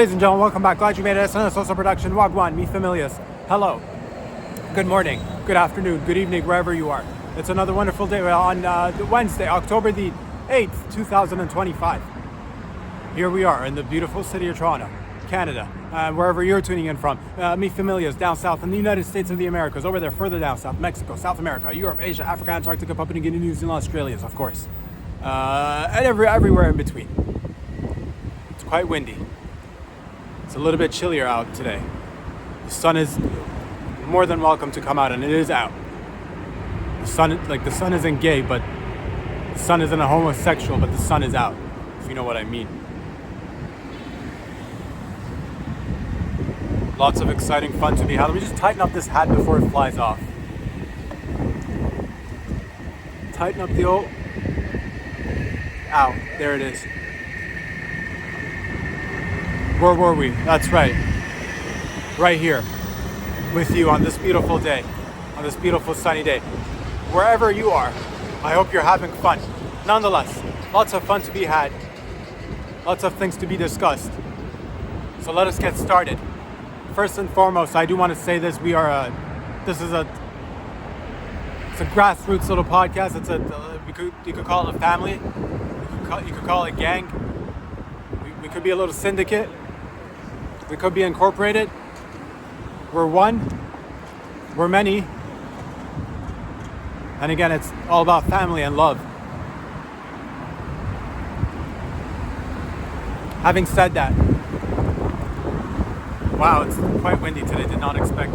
Ladies and gentlemen, welcome back. Glad you made it. It's another social production. Wagwan, mi familias. Hello. Good morning, good afternoon, good evening, wherever you are. It's another wonderful day on Wednesday, October the 8th, 2025. Here we are in the beautiful city of Toronto, Canada, wherever you're tuning in from. Mi familias down south in the United States of the Americas, over there further down south, Mexico, South America, Europe, Asia, Africa, Antarctica, Papua New Guinea, New Zealand, Australia, of course. And everywhere in between. It's quite windy. It's a little bit chillier out today. The sun is more than welcome to come out, and it is out. The sun isn't gay, but the sun isn't a homosexual, but the sun is out, if you know what I mean. Lots of exciting fun to be had. Let me just tighten up this hat before it flies off. Tighten up the old... Ow, there it is. Where were we? That's right. Right here with you on this beautiful day, on this beautiful sunny day. Wherever you are, I hope you're having fun. Nonetheless, lots of fun to be had. Lots of things to be discussed. So let us get started. First and foremost, I do want to say this. It's a grassroots little podcast. You could call it a family. You could call it a gang. We could be a little syndicate. We could be incorporated. We're one. We're many. And again, it's all about family and love. Having said that, wow, it's quite windy today. Did not expect.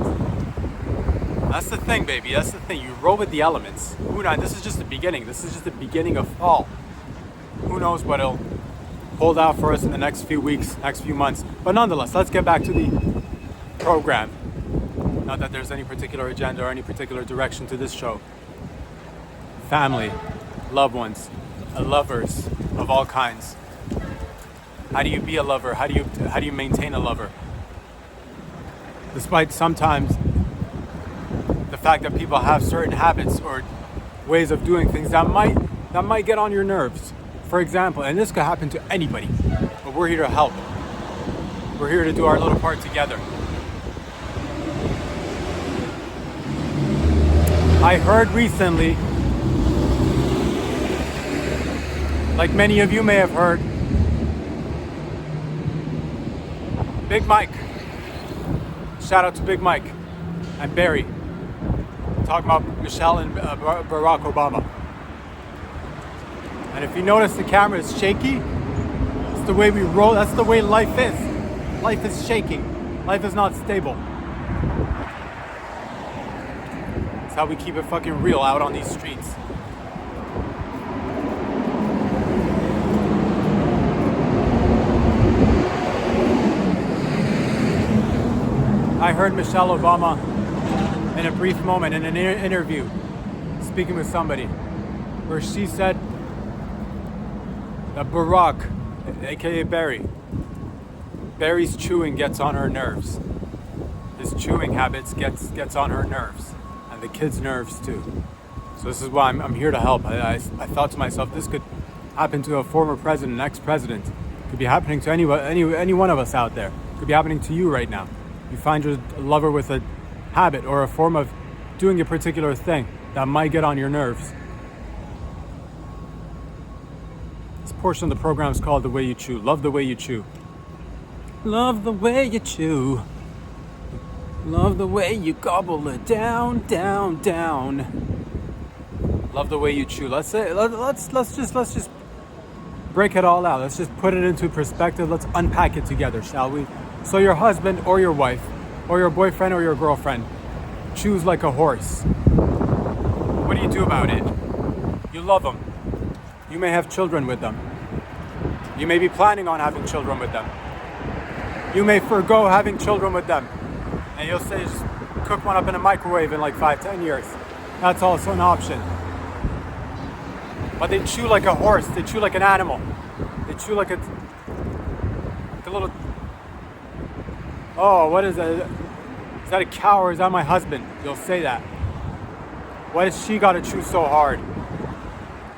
That's the thing, baby. That's the thing. You roll with the elements. Who knows? This is just the beginning. This is just the beginning of fall. Who knows what it'll hold out for us in the next few weeks, next few months. But nonetheless, let's get back to the program. Not that there's any particular agenda or any particular direction to this show. Family, loved ones, lovers of all kinds. How do you be a lover? How do you maintain a lover? Despite sometimes the fact that people have certain habits or ways of doing things that might get on your nerves. For example, and this could happen to anybody, but we're here to help. We're here to do our little part together. I heard recently, like many of you may have heard, Big Mike. Shout out to Big Mike and Barry. Talking about Michelle and Barack Obama. And if you notice, the camera is shaky. It's the way we roll. That's the way life is. Life is shaking. Life is not stable. It's how we keep it fucking real out on these streets. I heard Michelle Obama in a brief moment in an interview speaking with somebody where she said that Barack, aka Barry's chewing gets on her nerves. His chewing habits gets on her nerves, and the kids' nerves too. So this is why I'm here to help. I thought to myself, this could happen to a former president, an ex-president. It could be happening to any one of us out there. It could be happening to you right now. You find your lover with a habit or a form of doing a particular thing that might get on your nerves. This portion of the program is called The Way You Chew. Love the way you chew. Love the way you chew. Love the way you gobble it down, down, down. Love the way you chew. Let's just break it all out. Let's just put it into perspective. Let's unpack it together, shall we? So your husband or your wife or your boyfriend or your girlfriend chews like a horse. What do you do about it? You love them. You may have children with them. You may be planning on having children with them. You may forego having children with them. And you'll say, just cook one up in a microwave in like 5-10 years. That's also an option. But they chew like a horse. They chew like an animal. They chew like a little... Oh, what is that? Is that a cow or is that my husband? You'll say that. Why does she gotta chew so hard?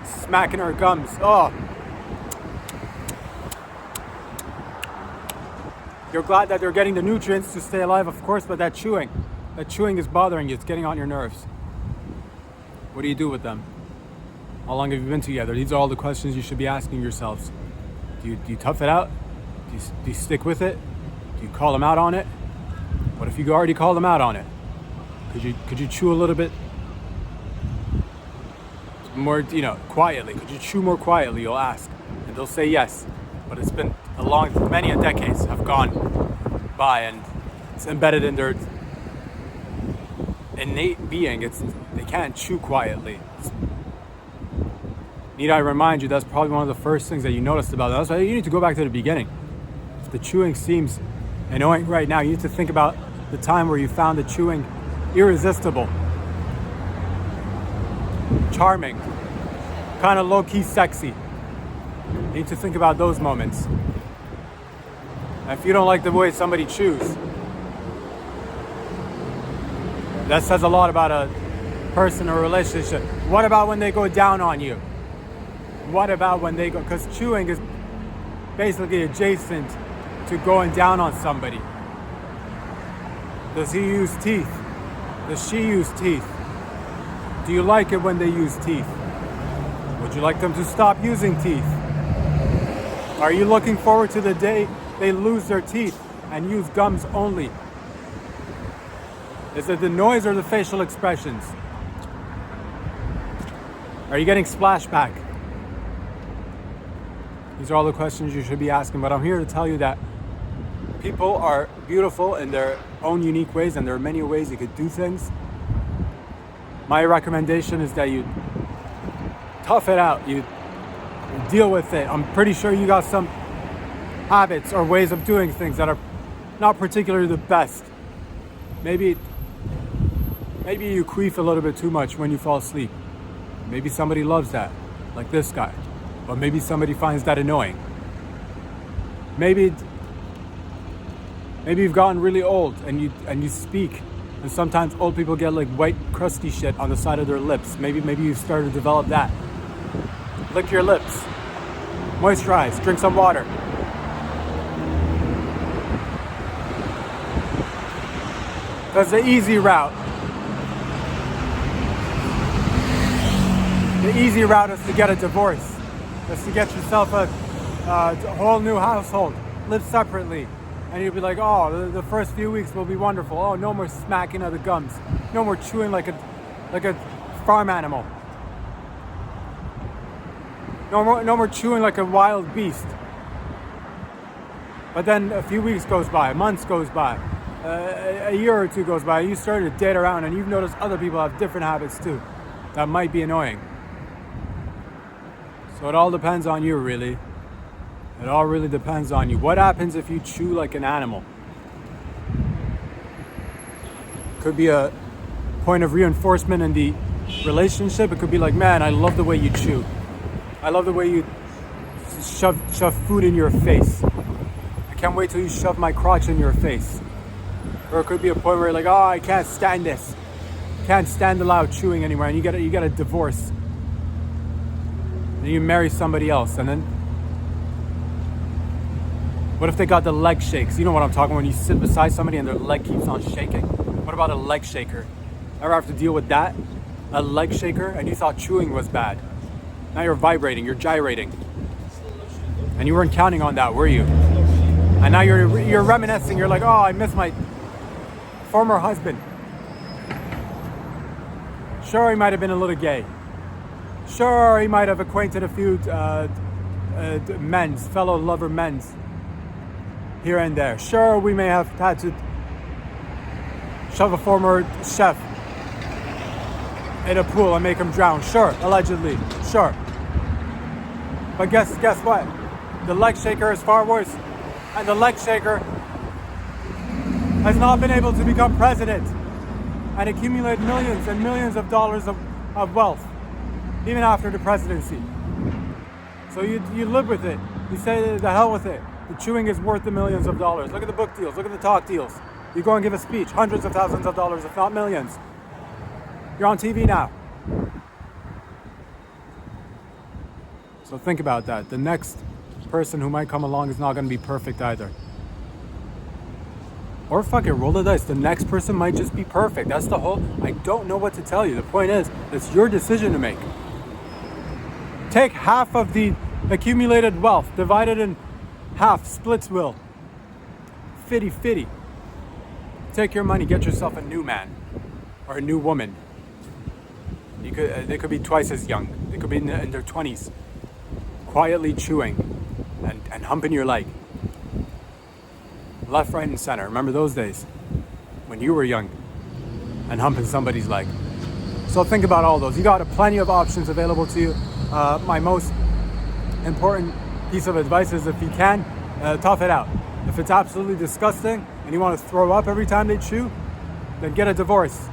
Smacking her gums. Oh. You're glad that they're getting the nutrients to stay alive, of course, but that chewing is bothering you. It's getting on your nerves. What do you do with them? How long have you been together? These are all the questions you should be asking yourselves. Do you tough it out? Do you stick with it? Do you call them out on it? What if you already called them out on it? Could you chew a little bit more, quietly? Could you chew more quietly? You'll ask, and they'll say yes. But it's been many a decades have gone by, and it's embedded in their innate being. They can't chew quietly. Need I remind you, that's probably one of the first things that you noticed about them. That's why you need to go back to the beginning. If the chewing seems annoying right now, you need to think about the time where you found the chewing irresistible, charming, kind of low-key sexy. You need to think about those moments. And if you don't like the way somebody chews, that says a lot about a person or relationship. What about when they go down on you? What about when they go, because chewing is basically adjacent to going down on somebody. Does he use teeth? Does she use teeth? Do you like it when they use teeth? Would you like them to stop using teeth? Are you looking forward to the day they lose their teeth and use gums only? Is it the noise or the facial expressions? Are you getting splashback? These are all the questions you should be asking, but I'm here to tell you that people are beautiful in their own unique ways, and there are many ways you could do things. My recommendation is that you tough it out, you deal with it. I'm pretty sure you got some habits or ways of doing things that are not particularly the best. Maybe you queef a little bit too much when you fall asleep. Maybe somebody loves that, like this guy. But maybe somebody finds that annoying. Maybe you've gotten really old and you speak, and sometimes old people get like white crusty shit on the side of their lips. Maybe you've started to develop that. Lick your lips. Moisturize. Drink some water. Because the easy route is to get a divorce. Is to get yourself a whole new household. Live separately. And you'll be like, oh, the first few weeks will be wonderful. Oh, no more smacking of the gums. No more chewing like a farm animal. No more chewing like a wild beast. But then a few weeks goes by, months goes by, a year or two goes by, and you start to date around, and you've noticed other people have different habits too that might be annoying. So it all depends on you, really. It all really depends on you. What happens if you chew like an animal? Could be a point of reinforcement in the relationship. It could be like, man, I love the way you chew. I love the way you shove food in your face. I can't wait till you shove my crotch in your face. Or it could be a point where you're like, oh, I can't stand this. Can't stand the loud chewing anymore, and you get a divorce. And you marry somebody else, and then what if they got the leg shakes? You know what I'm talking about, when you sit beside somebody and their leg keeps on shaking? What about a leg shaker? Ever have to deal with that? A leg shaker, and you thought chewing was bad. Now you're vibrating, you're gyrating. And you weren't counting on that, were you? And now you're reminiscing, you're like, oh, I miss my former husband. Sure, he might have been a little gay. Sure, he might have acquainted a few fellow lover men's here and there. Sure, we may have had to shove a former chef in a pool and make him drown. Sure, allegedly. Sure. But guess what? The leg shaker is far worse. And the leg shaker has not been able to become president and accumulate millions and millions of dollars of wealth, even after the presidency. So you live with it. You say the hell with it. The chewing is worth the millions of dollars. Look at the book deals. Look at the talk deals. You go and give a speech, hundreds of thousands of dollars, if not millions. You're on TV now. So think about that. The next person who might come along is not going to be perfect either. Or fuck it, roll the dice. The next person might just be perfect. That's the whole, I don't know what to tell you. The point is, it's your decision to make. Take half of the accumulated wealth, divide it in half, splits will. 50-50. Take your money, get yourself a new man or a new woman. They could be twice as young. They could be in their 20s, quietly chewing and humping your leg. Left, right, and center. Remember those days when you were young and humping somebody's leg. So think about all those. You got plenty of options available to you. My most important piece of advice is, if you can, tough it out. If it's absolutely disgusting and you want to throw up every time they chew, then get a divorce.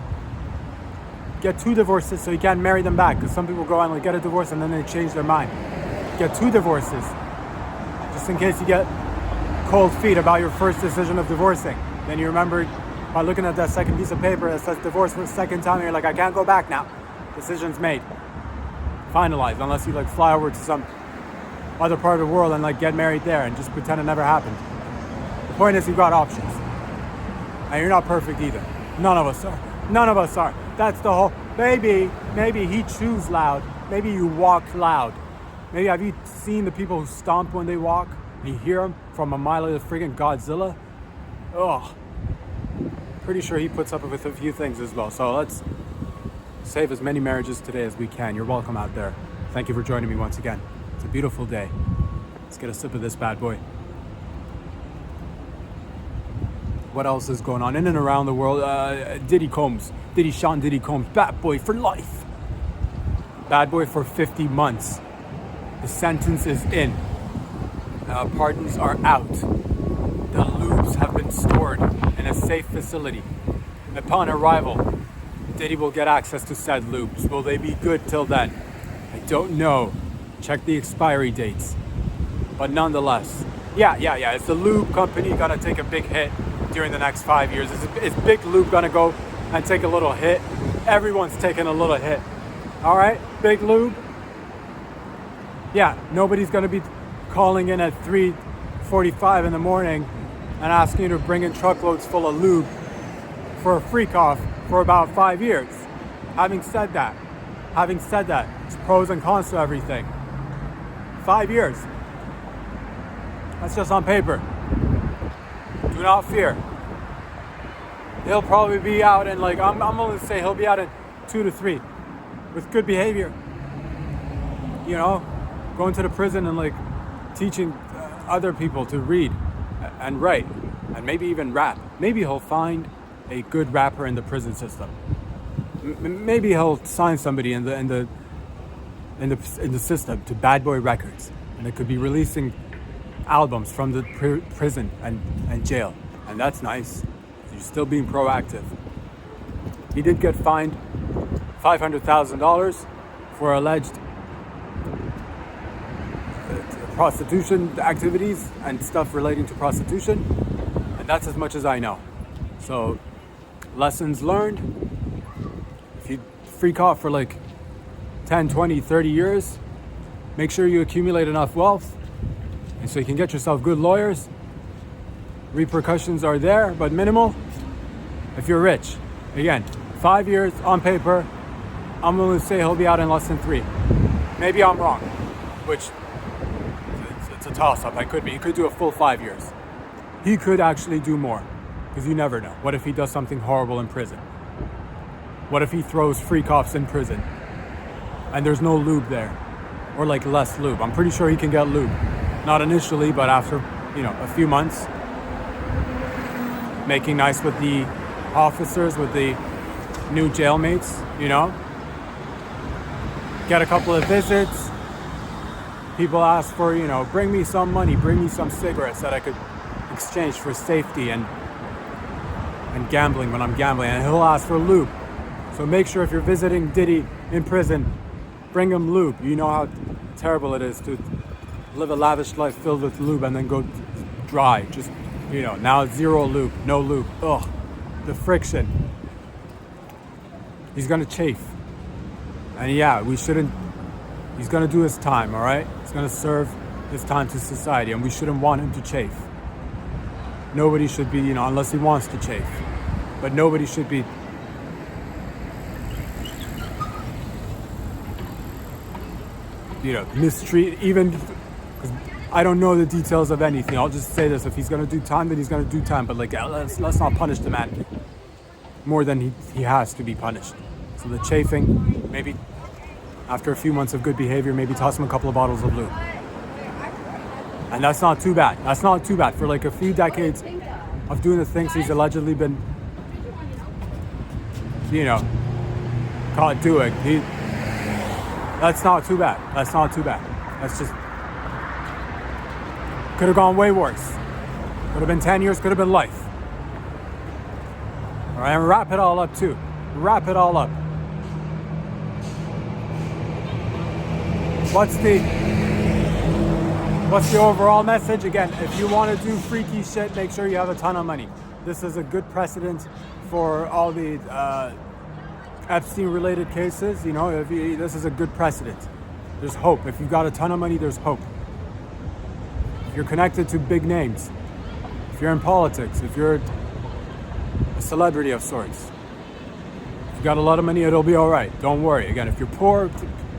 Get 2 divorces so you can't marry them back, because some people go on like get a divorce and then they change their mind. Get 2 divorces just in case you get cold feet about your first decision of divorcing. Then you remember by looking at that second piece of paper that says divorce for the second time, and you're like, I can't go back now. Decision's made. Finalized, unless you like fly over to some other part of the world and like get married there and just pretend it never happened. The point is, you've got options. And you're not perfect either. None of us are. None of us are. That's the whole, maybe he chews loud. Maybe you walk loud. Maybe have you seen the people who stomp when they walk? You hear him from a mile of friggin' Godzilla. Oh, pretty sure he puts up with a few things as well. So let's save as many marriages today as we can. You're welcome out there. Thank you for joining me once again. It's a beautiful day. Let's get a sip of this bad boy. What else is going on in and around the world? Diddy Sean Diddy Combs, bad boy for life. Bad boy for 50 months. The sentence is in. Pardons are out. The lubes have been stored in a safe facility. Upon arrival, Diddy will get access to said lubes. Will they be good till then? I don't know. Check the expiry dates. But nonetheless, yeah. Is the lube company gonna take a big hit during the next 5 years? Is Big Lube gonna go and take a little hit? Everyone's taking a little hit. All right, Big Lube. Yeah, nobody's gonna be calling in at 3:45 in the morning and asking you to bring in truckloads full of lube for a freak off for about 5 years. Having said that, it's pros and cons to everything. 5 years. That's just on paper. Do not fear. He'll probably be out in I'm willing to say he'll be out in 2 to 3 with good behavior. You know, going to the prison and teaching other people to read and write and maybe even rap. Maybe he'll find a good rapper in the prison system. Maybe he'll sign somebody in the system to Bad Boy Records, and they could be releasing albums from the prison and jail, and that's nice. You're still being proactive. He did get fined $500,000 for alleged prostitution activities and stuff relating to prostitution, and that's as much as I know. So, lessons learned. If you freak off for 10, 20, 30 years, make sure you accumulate enough wealth and so you can get yourself good lawyers. Repercussions are there, but minimal. If you're rich, again, 5 years on paper, I'm willing to say he'll be out in less than 3. Maybe I'm wrong, which it's a toss-up. I could be. He could do a full 5 years. He could actually do more, because you never know. What if he does something horrible in prison? What if he throws freak offs in prison and there's no lube there, or less lube? I'm pretty sure he can get lube. Not initially, but after, a few months. Making nice with the officers, with the new jailmates, Get a couple of visits. People ask for, bring me some money, bring me some cigarettes that I could exchange for safety and gambling when I'm gambling. And he'll ask for lube. So make sure if you're visiting Diddy in prison, bring him lube. You know how terrible it is to live a lavish life filled with lube and then go dry. Just, now it's zero lube, no lube. Ugh, the friction. He's gonna chafe. And he's gonna do his time, all right? He's gonna serve his time to society, and we shouldn't want him to chafe. Nobody should be, unless he wants to chafe. But nobody should be mistreat, even because I don't know the details of anything. I'll just say this: if he's gonna do time, then he's gonna do time. But let's not punish the man more than he has to be punished. So the chafing, maybe after a few months of good behavior, maybe toss him a couple of bottles of lube, and that's not too bad. That's not too bad for like a few decades of doing the things he's allegedly been, caught doing. That's not too bad. That's not too bad. That's just, could have gone way worse. Could have been 10 years, could have been life. All right, and wrap it all up too. Wrap it all up. What's the overall message? Again, if you want to do freaky shit, make sure you have a ton of money. This is a good precedent for all the Epstein-related cases. This is a good precedent. There's hope. If you've got a ton of money, there's hope. If you're connected to big names, if you're in politics, if you're a celebrity of sorts, if you've got a lot of money, it'll be all right. Don't worry. Again, if you're poor,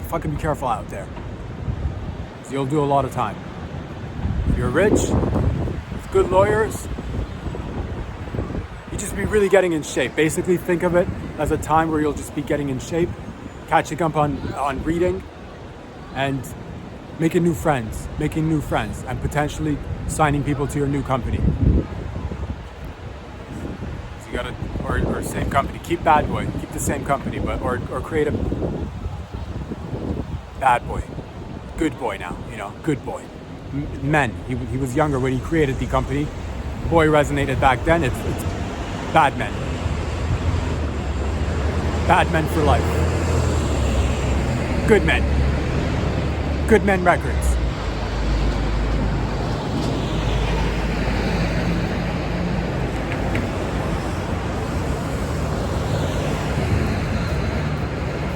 fucking be careful out there, because you'll do a lot of time. If you're rich, with good lawyers, you just be really getting in shape. Basically, think of it as a time where you'll just be getting in shape, catching up on reading, and making new friends, and potentially signing people to your new company. So you gotta, or same company. Keep bad boy. Keep the same company, but or create a bad boy, good boy now. Good boy. Men. He was younger when he created the company. Boy resonated back then. It's bad men. Bad men for life. Good men. Good men records.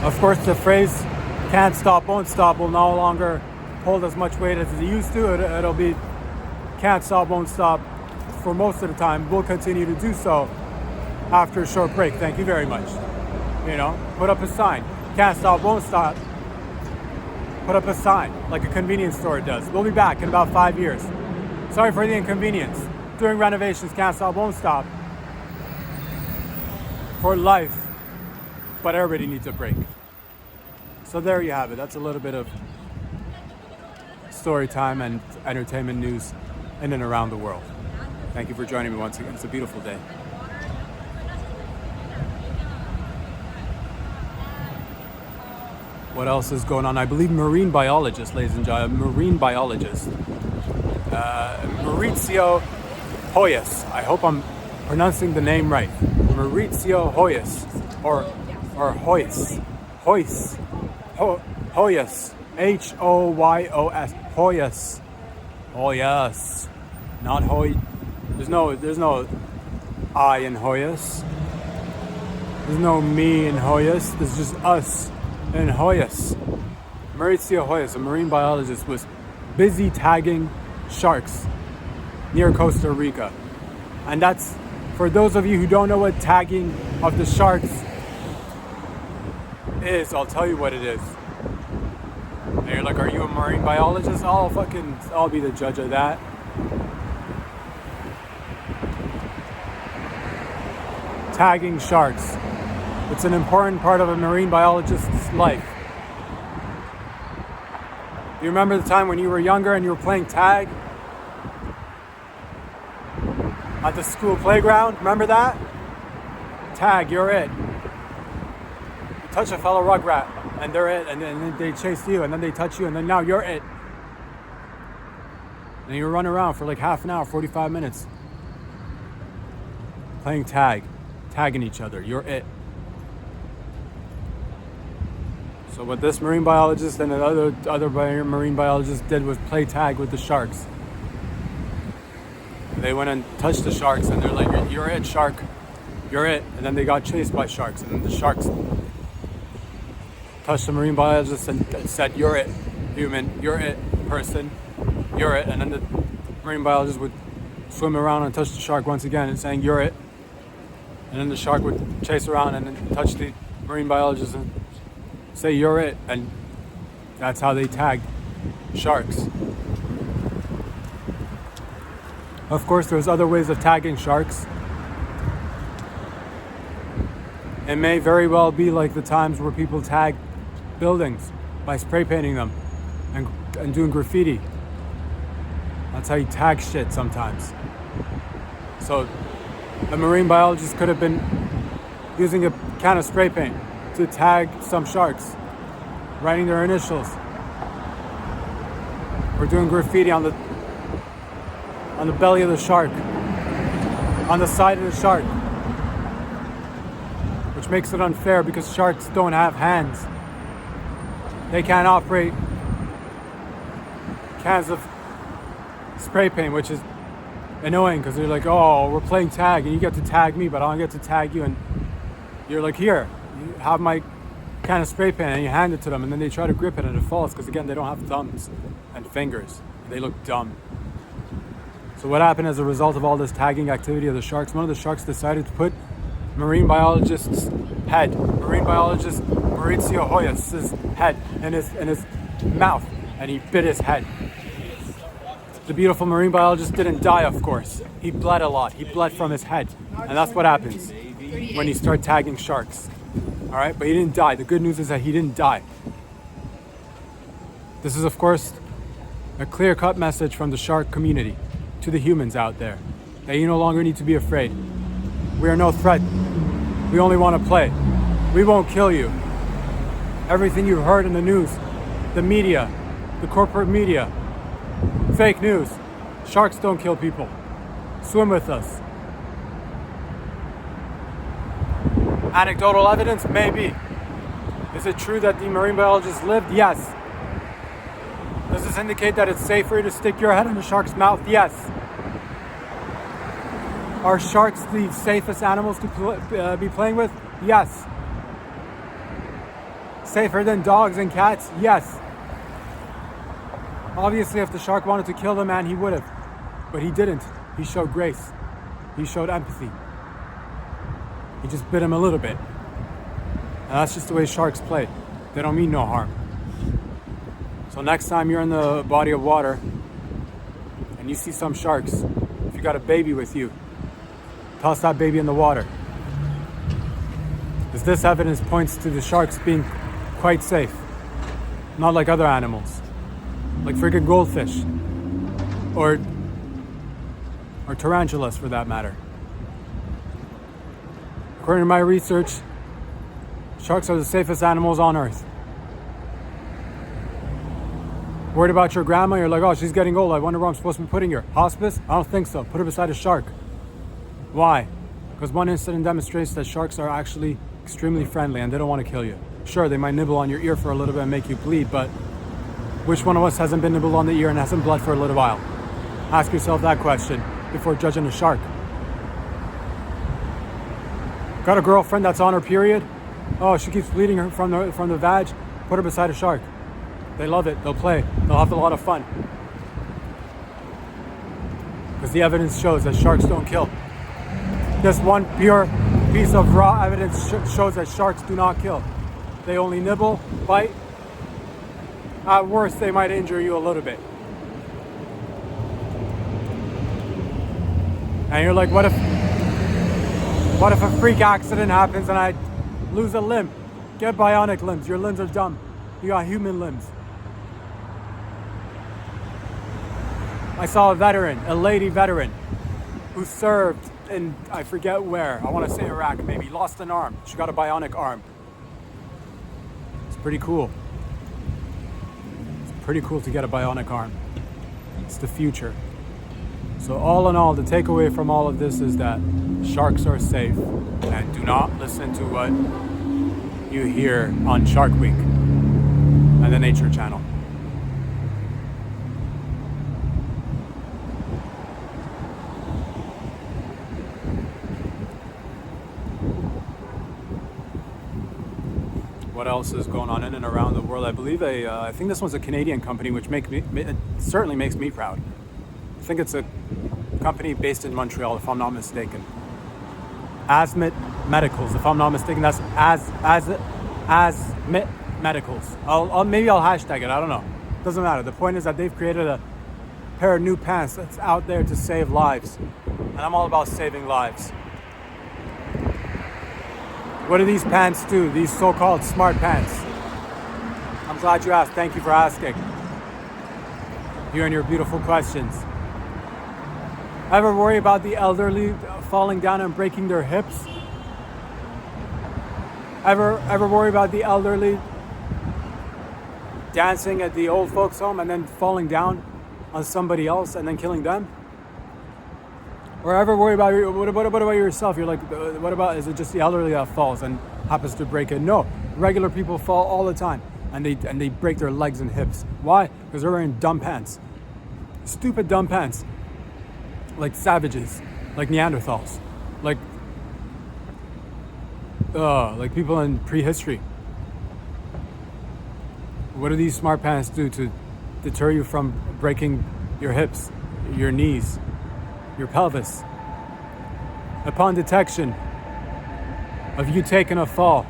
Of course, the phrase "can't stop, won't stop" will no longer hold as much weight as it used to. It'll be "can't stop, won't stop" for most of the time. We'll continue to do so after a short break. Thank you very much. Put up a sign. Can't stop, won't stop. Put up a sign like a convenience store does. We'll be back in about 5 years. Sorry for the inconvenience. Doing renovations, can't stop, won't stop. For life. But everybody needs a break. So there you have it. That's a little bit of story time and entertainment news in and around the world. Thank you for joining me once again. It's a beautiful day. What else is going on? I believe marine biologist, ladies and gentlemen, Maurizio Hoyas. I hope I'm pronouncing the name right. Maurizio Hoyas, or Hoyas, Hoyas, Hoyas, Hoyos, Hoyas, not Hoy. There's no I in Hoyas. There's no me in Hoyas. There's just us. And Hoyas, Maurizio Hoyas, a marine biologist, was busy tagging sharks near Costa Rica. And that's, for those of you who don't know what tagging of the sharks is, I'll tell you what it is. And you're like, are you a marine biologist? I'll be the judge of that. Tagging sharks. It's an important part of a marine biologist's life. Do you remember the time when you were younger and you were playing tag at the school playground? Remember that? Tag, you're it. You touch a fellow rugrat and they're it, and then they chase you, and then they touch you, and then now you're it. And you run around for like half an hour, 45 minutes, playing tag, tagging each other. You're it. So what this marine biologist and the other marine biologist did was play tag with the sharks. They went and touched the sharks, and they're like, "You're it, shark. You're it." And then they got chased by sharks, and then the sharks touched the marine biologist and said, "You're it, human. You're it, person. You're it." And then the marine biologist would swim around and touch the shark once again and saying, "You're it." And then the shark would chase around and then touch the marine biologist and say, "You're it." And that's how they tagged sharks. Of course, there's other ways of tagging sharks. It may very well be like the times where people tag buildings by spray painting them and doing graffiti. That's how you tag shit sometimes. So a marine biologist could have been using a can of spray paint to tag some sharks, writing their initials, or doing graffiti on the belly of the shark, on the side of the shark, which makes it unfair because sharks don't have hands. They can't operate cans of spray paint, which is annoying because they're like, "Oh, we're playing tag and you get to tag me, but I don't get to tag you." And you're like, "Here, you have my can of spray paint," and you hand it to them, and then they try to grip it and it falls because, again, they don't have thumbs and fingers. They look dumb. So what happened as a result of all this tagging activity of the sharks? One of the sharks decided to put marine biologist's head, marine biologist Mauricio Hoyas' head in his mouth, and he bit his head. The beautiful marine biologist didn't die, of course. He bled a lot. He bled from his head. And that's what happens when you start tagging sharks. All right? But he didn't die. The good news is that he didn't die. This is, of course, a clear-cut message from the shark community to the humans out there that you no longer need to be afraid. We are no threat. We only want to play. We won't kill you. Everything you've heard in the news, the media, the corporate media, fake news. Sharks don't kill people. Swim with us. Anecdotal evidence? Maybe. Is it true that the marine biologist lived? Yes. Does this indicate that it's safer to stick your head in a shark's mouth? Yes. Are sharks the safest animals to be playing with? Yes. Safer than dogs and cats? Yes. Obviously, if the shark wanted to kill the man, he would have. But he didn't. He showed grace. He showed empathy. He just bit him a little bit. And that's just the way sharks play. They don't mean no harm. So next time you're in the body of water and you see some sharks, if you got a baby with you, toss that baby in the water. Because this evidence points to the sharks being quite safe. Not like other animals. Like freaking goldfish. Or tarantulas, for that matter. According to my research, sharks are the safest animals on Earth. Worried about your grandma? You're like, "Oh, she's getting old. I wonder where I'm supposed to be putting her. Hospice? I don't think so. Put her beside a shark." Why? Because one incident demonstrates that sharks are actually extremely friendly and they don't want to kill you. Sure, they might nibble on your ear for a little bit and make you bleed, but which one of us hasn't been nibbled on the ear and hasn't bled for a little while? Ask yourself that question before judging a shark. Got a girlfriend that's on her period? Oh, she keeps bleeding her from the vag? Put her beside a shark. They love it. They'll play. They'll have a lot of fun. Because the evidence shows that sharks don't kill. This one pure piece of raw evidence shows that sharks do not kill. They only nibble, bite. At worst, they might injure you a little bit. And you're like, what if a freak accident happens and I lose a limb? Get bionic limbs. Your limbs are dumb. You got human limbs. I saw a lady veteran, who served in, I forget where, I want to say Iraq maybe, lost an arm. She got a bionic arm. It's pretty cool. It's pretty cool to get a bionic arm. It's the future. So all in all, the takeaway from all of this is that sharks are safe, and do not listen to what you hear on Shark Week and the Nature Channel. What else is going on in and around the world? I believe I think this one's a Canadian company, which it certainly makes me proud. I think it's a company based in Montreal, if I'm not mistaken. Asmit Medicals, if I'm not mistaken. That's Asmit Medicals. Maybe I'll hashtag it. I don't know. Doesn't matter. The point is that they've created a pair of new pants that's out there to save lives, and I'm all about saving lives. What do these pants do? These so-called smart pants. I'm glad you asked. Thank you for asking. You and your beautiful questions. Ever worry about the elderly falling down and breaking their hips? Ever worry about the elderly dancing at the old folks' home and then falling down on somebody else and then killing them? Or ever worry about what about yourself? You're like, what about, is it just the elderly that falls and happens to break it? No, regular people fall all the time and they break their legs and hips. Why? Because they're wearing dumb pants. Stupid dumb pants. Like savages, like Neanderthals, like people in prehistory. What do these smart pants do to deter you from breaking your hips, your knees, your pelvis? Upon detection of you taking a fall,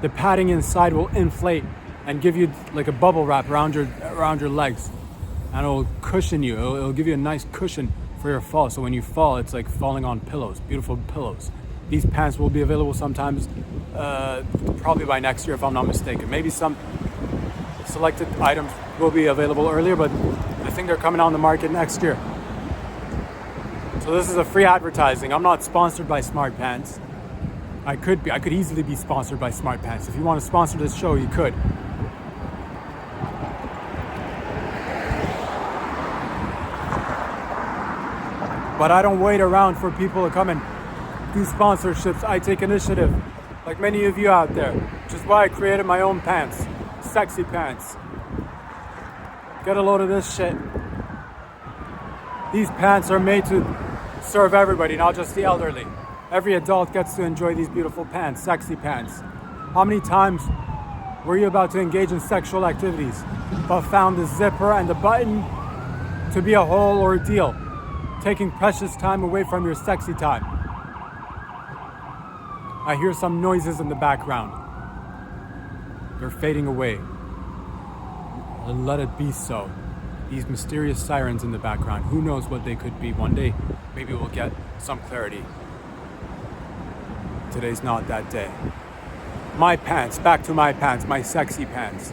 the padding inside will inflate and give you like a bubble wrap around your legs, and it'll cushion you. It'll give you a nice cushion for your fall. So when you fall, it's like falling on pillows, beautiful pillows. These pants will be available sometimes, probably by next year if I'm not mistaken. Maybe some selected items will be available earlier, but I think they're coming on the market next year. So this is a free advertising. I'm not sponsored by Smart Pants. I could easily be sponsored by Smart Pants. If you want to sponsor this show, you could. But I don't wait around for people to come and do sponsorships. I take initiative, like many of you out there, which is why I created my own pants, sexy pants. Get a load of this shit. These pants are made to serve everybody, not just the elderly. Every adult gets to enjoy these beautiful pants, sexy pants. How many times were you about to engage in sexual activities, but found the zipper and the button to be a whole ordeal, taking precious time away from your sexy time? I hear some noises in the background. They're fading away. And let it be so. These mysterious sirens in the background, who knows what they could be. One day, maybe we'll get some clarity. Today's not that day. My pants, back to my pants, my sexy pants.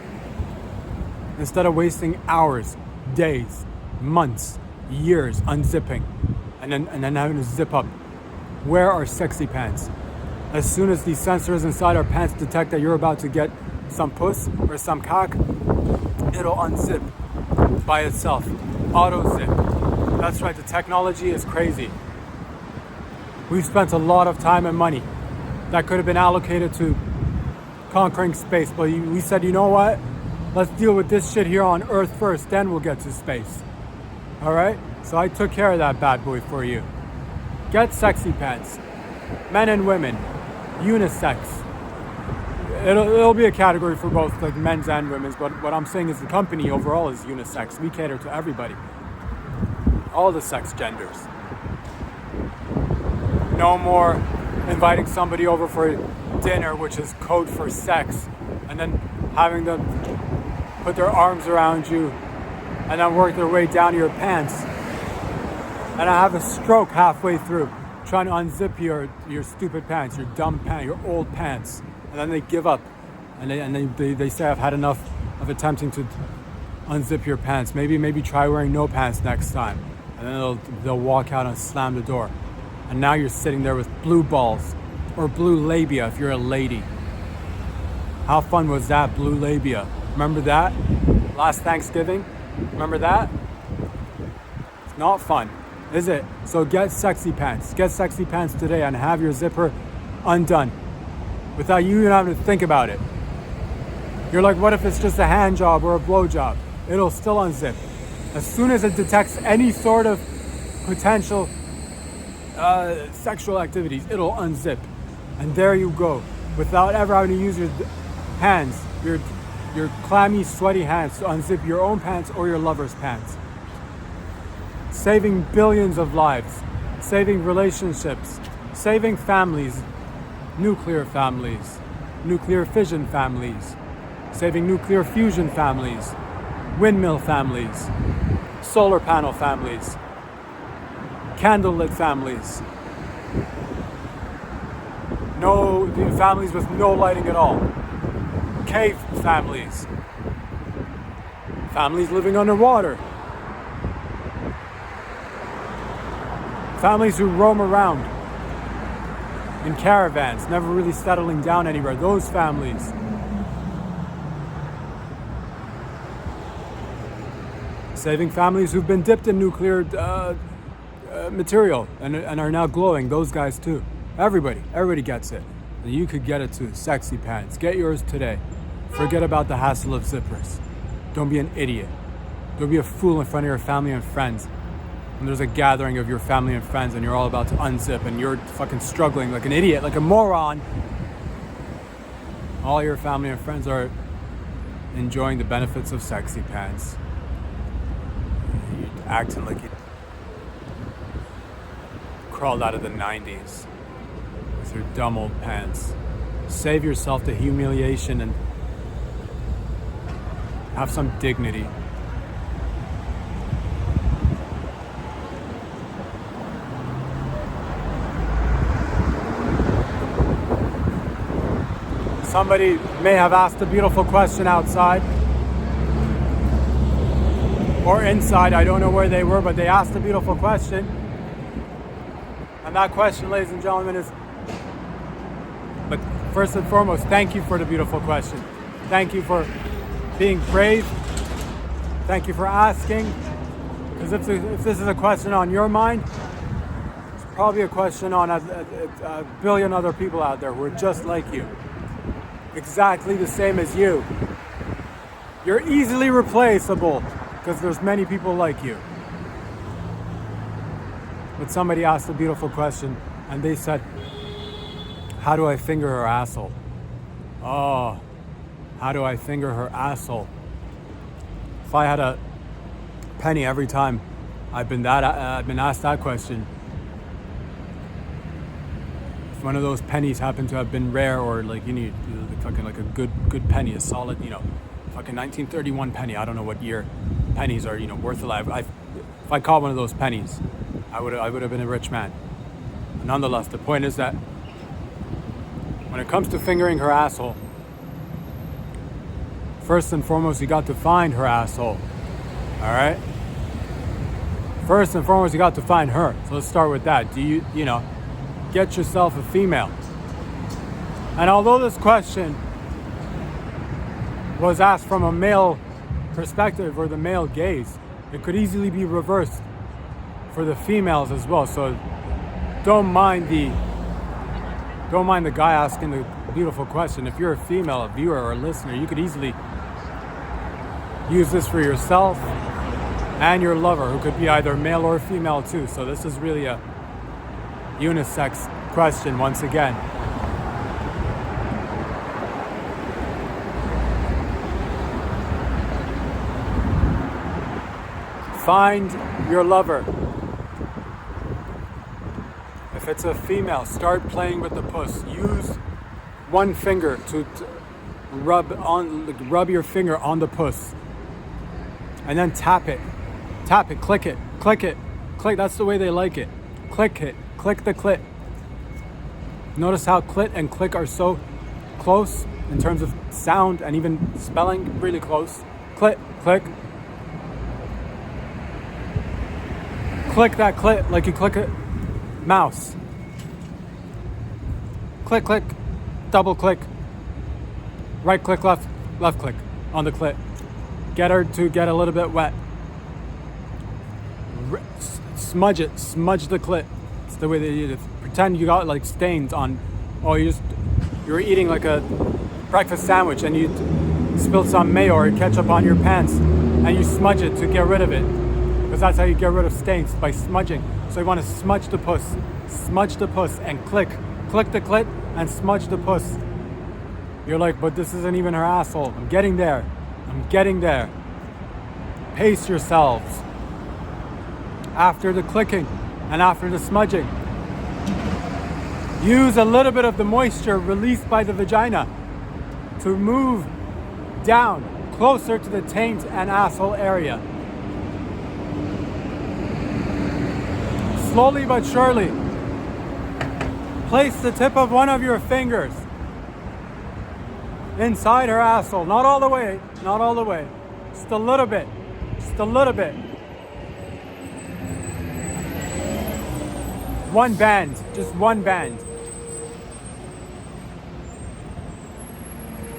Instead of wasting hours, days, months, years unzipping and then having to zip up, wear our sexy pants. As soon as these sensors inside our pants detect that you're about to get some puss or some cock, it'll unzip by itself, auto zip. That's right, the technology is crazy. We've spent a lot of time and money that could have been allocated to conquering space, but we said, you know what? Let's deal with this shit here on Earth first, then we'll get to space. All right? So I took care of that bad boy for you. Get sexy pants. Men and women. Unisex. It'll be a category for both, like men's and women's, but what I'm saying is the company overall is unisex. We cater to everybody. All the sex genders. No more inviting somebody over for dinner, which is code for sex, and then having them put their arms around you and then work their way down to your pants. And I have a stroke halfway through trying to unzip your stupid pants, your dumb pants, your old pants. And then they give up and they say, I've had enough of attempting to unzip your pants. Maybe try wearing no pants next time. And then they'll walk out and slam the door. And now you're sitting there with blue balls or blue labia if you're a lady. How fun was that, blue labia? Remember that? Last Thanksgiving? Remember that? It's not fun, is it? So get sexy pants. Get sexy pants today and have your zipper undone without you even having to think about it. You're like, what if it's just a hand job or a blow job? It'll still unzip. As soon as it detects any sort of potential sexual activities, it'll unzip. And there you go, without ever having to use your hands, your clammy, sweaty hands to unzip your own pants or your lover's pants. saving billions of lives, saving relationships, saving families, nuclear fission families, saving nuclear fusion families, windmill families, solar panel families, candlelit families, the families with no lighting at all, cave families, families living underwater, families who roam around in caravans, never really settling down anywhere, those families. Saving families who've been dipped in nuclear material and are now glowing, those guys too. Everybody gets it. And you could get it too. Sexy pants. Get yours today. Forget about the hassle of zippers. Don't be an idiot. Don't be a fool in front of your family and friends. When there's a gathering of your family and friends and you're all about to unzip and you're fucking struggling like an idiot, like a moron. All your family and friends are enjoying the benefits of sexy pants. You're acting like you crawled out of the 90s with your dumb old pants. Save yourself the humiliation and have some dignity. Somebody may have asked a beautiful question outside or inside. I don't know where they were, but they asked a beautiful question. And that question, ladies and gentlemen, is, but first and foremost, thank you for the beautiful question. Thank you for being brave. Thank you for asking. Because if this is a question on your mind, it's probably a question on a billion other people out there who are just like you. Exactly the same as you. You're easily replaceable because there's many people like you. But somebody asked a beautiful question and they said, how do I finger her asshole? Oh, how do I finger her asshole? If I had a penny every time I've been asked that question, if one of those pennies happened to have been rare, or like you need fucking like a good penny, a solid, fucking 1931 penny. I don't know what year pennies are, worth a lot. If I caught one of those pennies, I would have been a rich man. But nonetheless, the point is that when it comes to fingering her asshole, first and foremost, you got to find her asshole. All right. First and foremost, you got to find her. So let's start with that. Do you get yourself a female? And although this question was asked from a male perspective or the male gaze, it could easily be reversed for the females as well. So don't mind the guy asking the beautiful question. If you're a female, a viewer or a listener, you could easily use this for yourself and your lover, who could be either male or female too. So this is really a unisex question once again. Find your lover. If it's a female, start playing with the puss. Use one finger to rub your finger on the puss. And then tap it, click it. That's the way they like it. Click it, click the clit. Notice how clit and click are so close in terms of sound and even spelling, really close. Clit, click. Click that clit like you click a mouse. Click, click, double click. Right click, left click on the clit. Get her to get a little bit wet. Smudge the clit. It's the way they do it. Pretend you got like stains on, you're eating like a breakfast sandwich and you spilled some mayo or ketchup on your pants and you smudge it to get rid of it. Because that's how you get rid of stains, by smudging. So you want to smudge the puss and click the clit and smudge the puss. You're like, but this isn't even her asshole. I'm getting there. Pace yourselves. after the clicking and after the smudging. Use a little bit of the moisture released by the vagina to move down closer to the taint and asshole area. Slowly but surely, place the tip of one of your fingers inside her asshole. Not all the way, not all the way. Just a little bit, just a little bit. One band, just one band.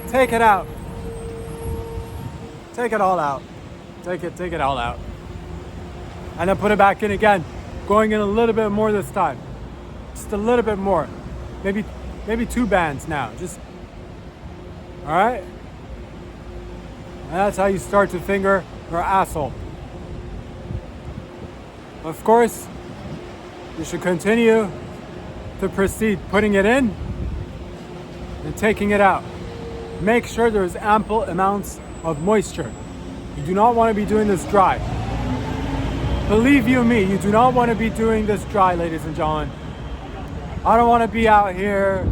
Take it out. Take it all out. Take it all out. And then put it back in again. Going in a little bit more this time. Just a little bit more. Maybe 2 bands now. Just, all right? And that's how you start to finger her asshole. Of course, you should continue to proceed putting it in and taking it out. Make sure there's ample amounts of moisture. You do not want to be doing this dry. Believe you me, you do not want to be doing this dry, ladies and gentlemen. I don't want to be out here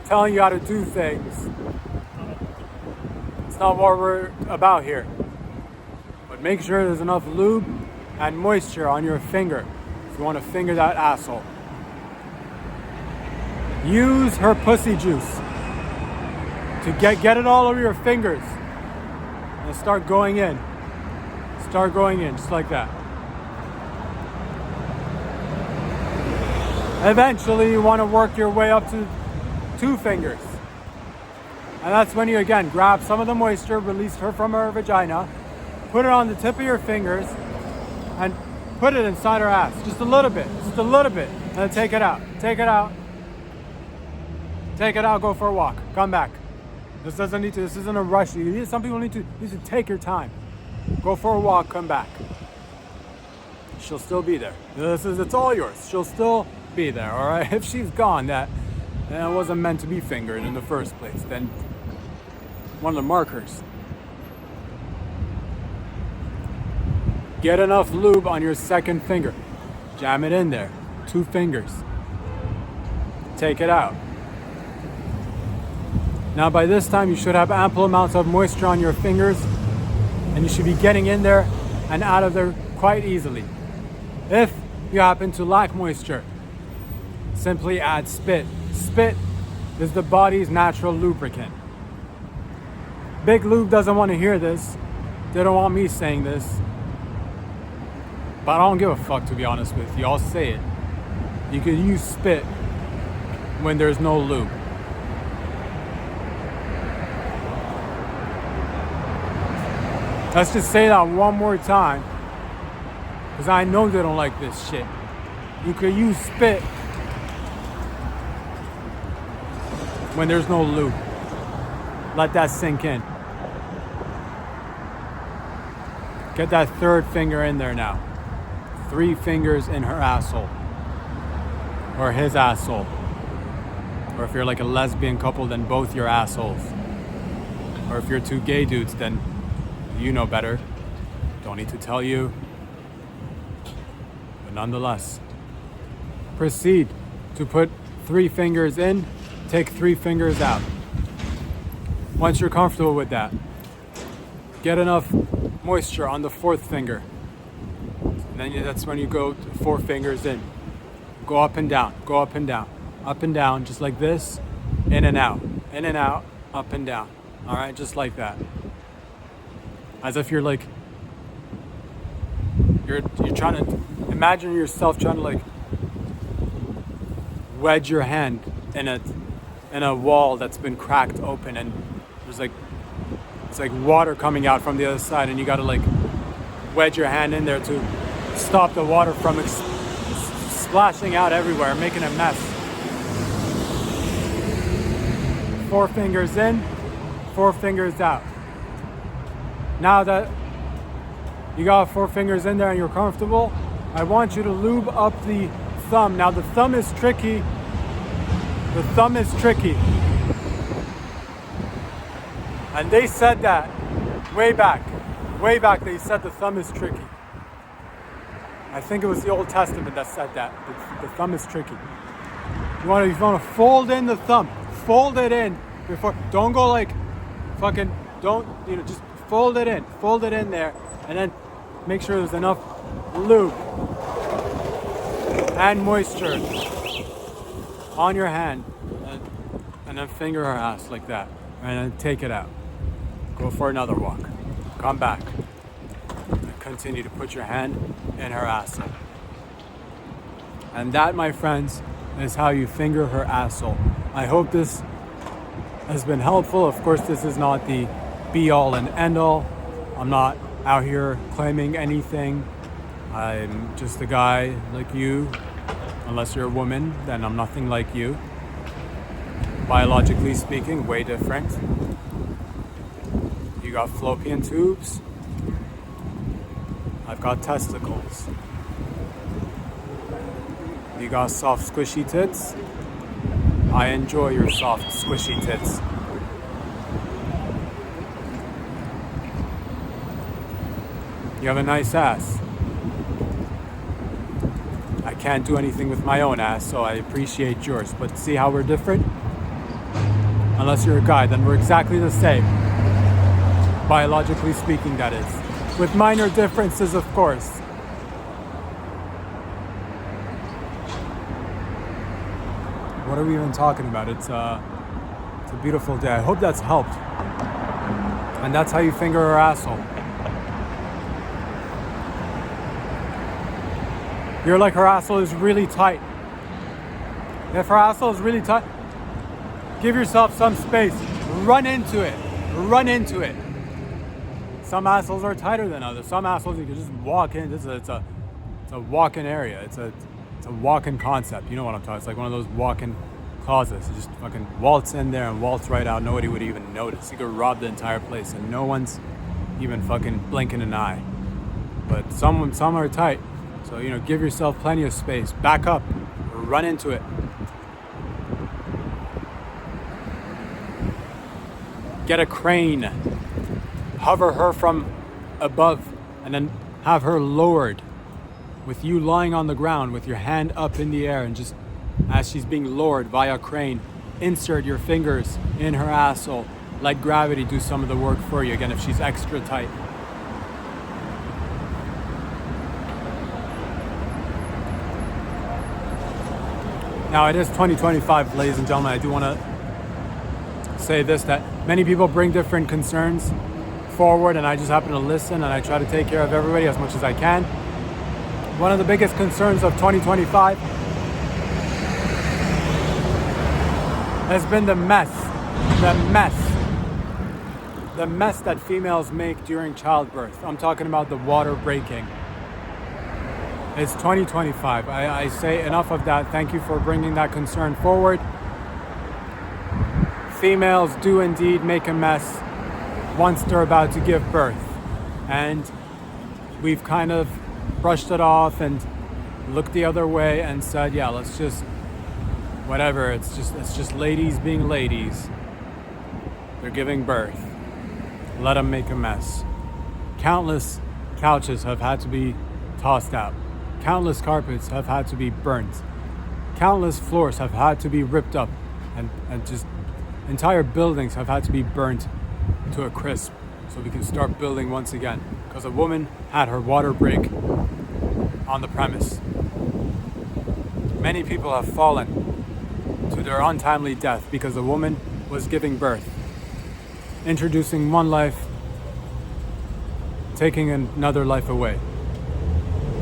telling you how to do things. It's not what we're about here. But make sure there's enough lube and moisture on your finger if you want to finger that asshole. Use her pussy juice to get it all over your fingers and start going in. Start going in, just like that. Eventually, you want to work your way up to 2 fingers. And that's when you, again, grab some of the moisture, release her from her vagina, put it on the tip of your fingers, and put it inside her ass. Just a little bit, and then take it out. Take it out. Take it out, go for a walk. Come back. This isn't a rush. Some people need to take your time. Go for a walk, come back. She'll still be there. It's all yours. She'll still be there, all right? If she's gone, that wasn't meant to be fingered in the first place. Then one of the markers. Get enough lube on your second finger. Jam it in there. 2 fingers. Take it out. Now by this time you should have ample amounts of moisture on your fingers and you should be getting in there and out of there quite easily. If you happen to lack moisture, simply add spit. Spit is the body's natural lubricant. Big Lube doesn't want to hear this. They don't want me saying this. But I don't give a fuck, to be honest with you. I'll say it. You can use spit when there's no lube. Let's just say that one more time, because I know they don't like this shit. You could use spit when there's no lube. Let that sink in. Get that third finger in there now. 3 fingers in her asshole. Or his asshole. Or if you're like a lesbian couple, then both your assholes. Or if you're 2 gay dudes, then you know better. Don't need to tell you. But nonetheless, proceed to put 3 fingers in, take 3 fingers out. Once you're comfortable with that, get enough moisture on the 4th finger. And then that's when you go 4 fingers in. Go up and down, go up and down, up and down, just like this, in and out, up and down. All right, just like that. As if you're like, you're trying to, imagine yourself trying to like wedge your hand in a wall that's been cracked open and there's like, it's like water coming out from the other side and you gotta like wedge your hand in there to stop the water from splashing out everywhere, making a mess. 4 fingers in, 4 fingers out. Now that you got 4 fingers in there and you're comfortable, I want you to lube up the thumb. Now the thumb is tricky. The thumb is tricky. And they said that way back they said the thumb is tricky. I think it was the Old Testament that said that. The thumb is tricky. You want to fold in the thumb. Fold it in before. Don't go like fucking. Don't just fold it in. Fold it in there, and then make sure there's enough lube and moisture on your hand, and then finger her ass like that, and then take it out. Go for another walk. Come back. And continue to put your hand in her asshole. And that, my friends, is how you finger her asshole. I hope this has been helpful. Of course, this is not the be-all and end-all. I'm not out here claiming anything. I'm just a guy like you. Unless you're a woman, then I'm nothing like you. Biologically speaking, way different. You got fallopian tubes. I've got testicles. You got soft, squishy tits. I enjoy your soft, squishy tits. You have a nice ass. I can't do anything with my own ass, so I appreciate yours. But see how we're different? Unless you're a guy, then we're exactly the same. Biologically speaking, that is. With minor differences, of course. What are we even talking about? It's a beautiful day. I hope that's helped. And that's how you finger her asshole. You're like, her asshole is really tight. If her asshole is really tight, give yourself some space. Run into it. Run into it. Some assholes are tighter than others. Some assholes you can just walk in. It's a walk-in area. It's a walk-in concept. You know what I'm talking. It's like one of those walk-in closets. You just fucking waltz in there and waltz right out. Nobody would even notice. You could rob the entire place and no one's even fucking blinking an eye. But some are tight. So, give yourself plenty of space. Back up. Run into it. Get a crane. Hover her from above and then have her lowered with you lying on the ground with your hand up in the air, and just as she's being lowered via crane, insert your fingers in her asshole. Let gravity do some of the work for you, again, if she's extra tight. Now, it is 2025, ladies and gentlemen. I do want to say this, that many people bring different concerns forward, and I just happen to listen, and I try to take care of everybody as much as I can. One of the biggest concerns of 2025 has been the mess that females make during childbirth. I'm talking about the water breaking. It's 2025. I say enough of that. Thank you for bringing that concern forward. Females do indeed make a mess once they're about to give birth. And we've kind of brushed it off and looked the other way and said, yeah, let's just, whatever, it's just ladies being ladies. They're giving birth. Let them make a mess. Countless couches have had to be tossed out. Countless carpets have had to be burnt. Countless floors have had to be ripped up, and just entire buildings have had to be burnt to a crisp so we can start building once again, because a woman had her water break on the premise. Many people have fallen to their untimely death because a woman was giving birth, introducing one life, taking another life away.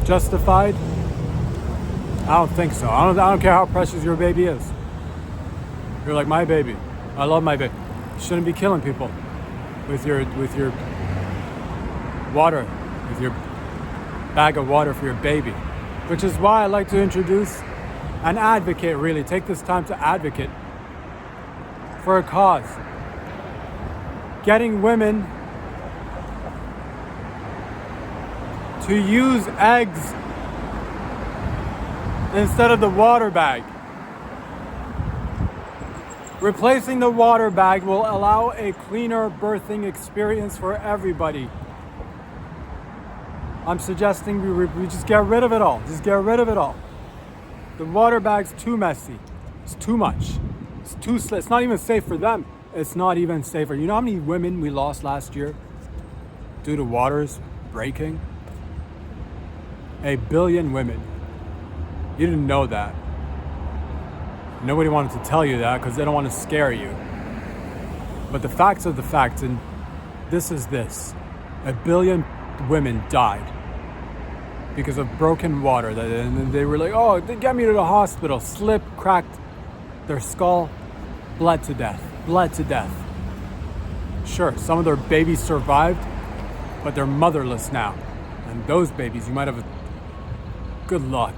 Justified? I don't think so. I don't care how precious your baby is. You're like my baby. I love my baby. You shouldn't be killing people with your water, with your bag of water for your baby. Which is why I like to introduce and advocate, really. Take this time to advocate for a cause. Getting women to use eggs instead of the water bag. Replacing the water bag will allow a cleaner birthing experience for everybody. I'm suggesting we just get rid of it all. Just get rid of it all. The water bag's too messy. It's too much. It's not even safe for them. It's not even safer. You know how many women we lost last year due to waters breaking? 1 billion women. You didn't know that. Nobody wanted to tell you that because they don't want to scare you. But the facts are the facts, and this is this. 1 billion women died because of broken water. And they were like, oh, they get me to the hospital. Slipped, cracked their skull, bled to death. Sure, some of their babies survived, but they're motherless now. And those babies, you might have good luck.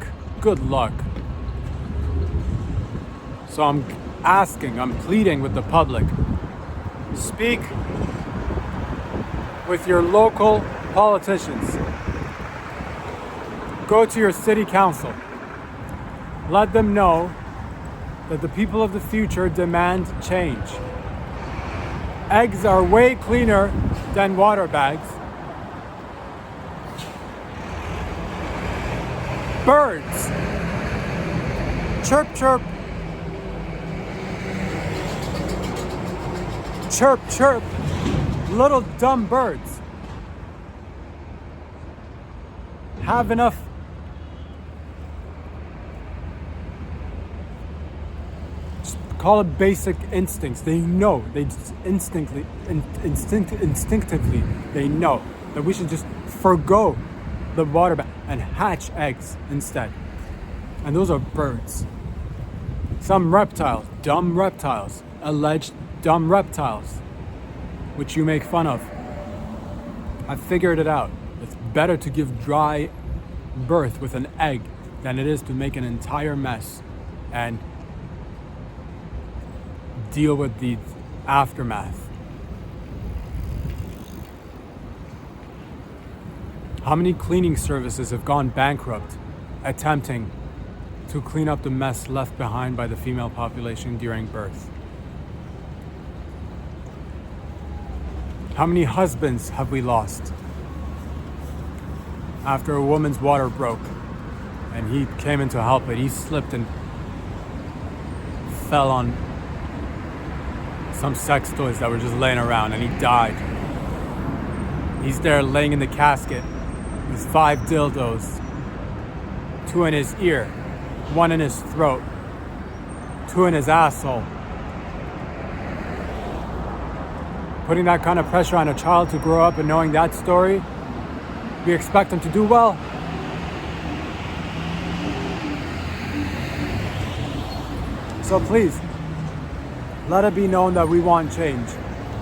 So I'm pleading with the public. Speak with your local politicians. Go to your city council. Let them know that the people of the future demand change. Eggs are way cleaner than water bags. Birds. Chirp, chirp. Chirp, chirp. Little dumb birds. Have enough call it basic instincts. They know, they just instinctively, they know that we should just forgo the water bag and hatch eggs instead. And those are birds. Some reptiles, dumb reptiles, alleged dumb reptiles, which you make fun of. I figured it out. It's better to give dry birth with an egg than it is to make an entire mess and deal with the aftermath. How many cleaning services have gone bankrupt attempting to clean up the mess left behind by the female population during birth? How many husbands have we lost after a woman's water broke and he came in to help it? He slipped and fell on some sex toys that were just laying around and he died. He's there laying in the casket with 5 dildos, 2 in his ear, 1 in his throat, 2 in his asshole. Putting that kind of pressure on a child to grow up and knowing that story, we expect them to do well. So please, let it be known that we want change.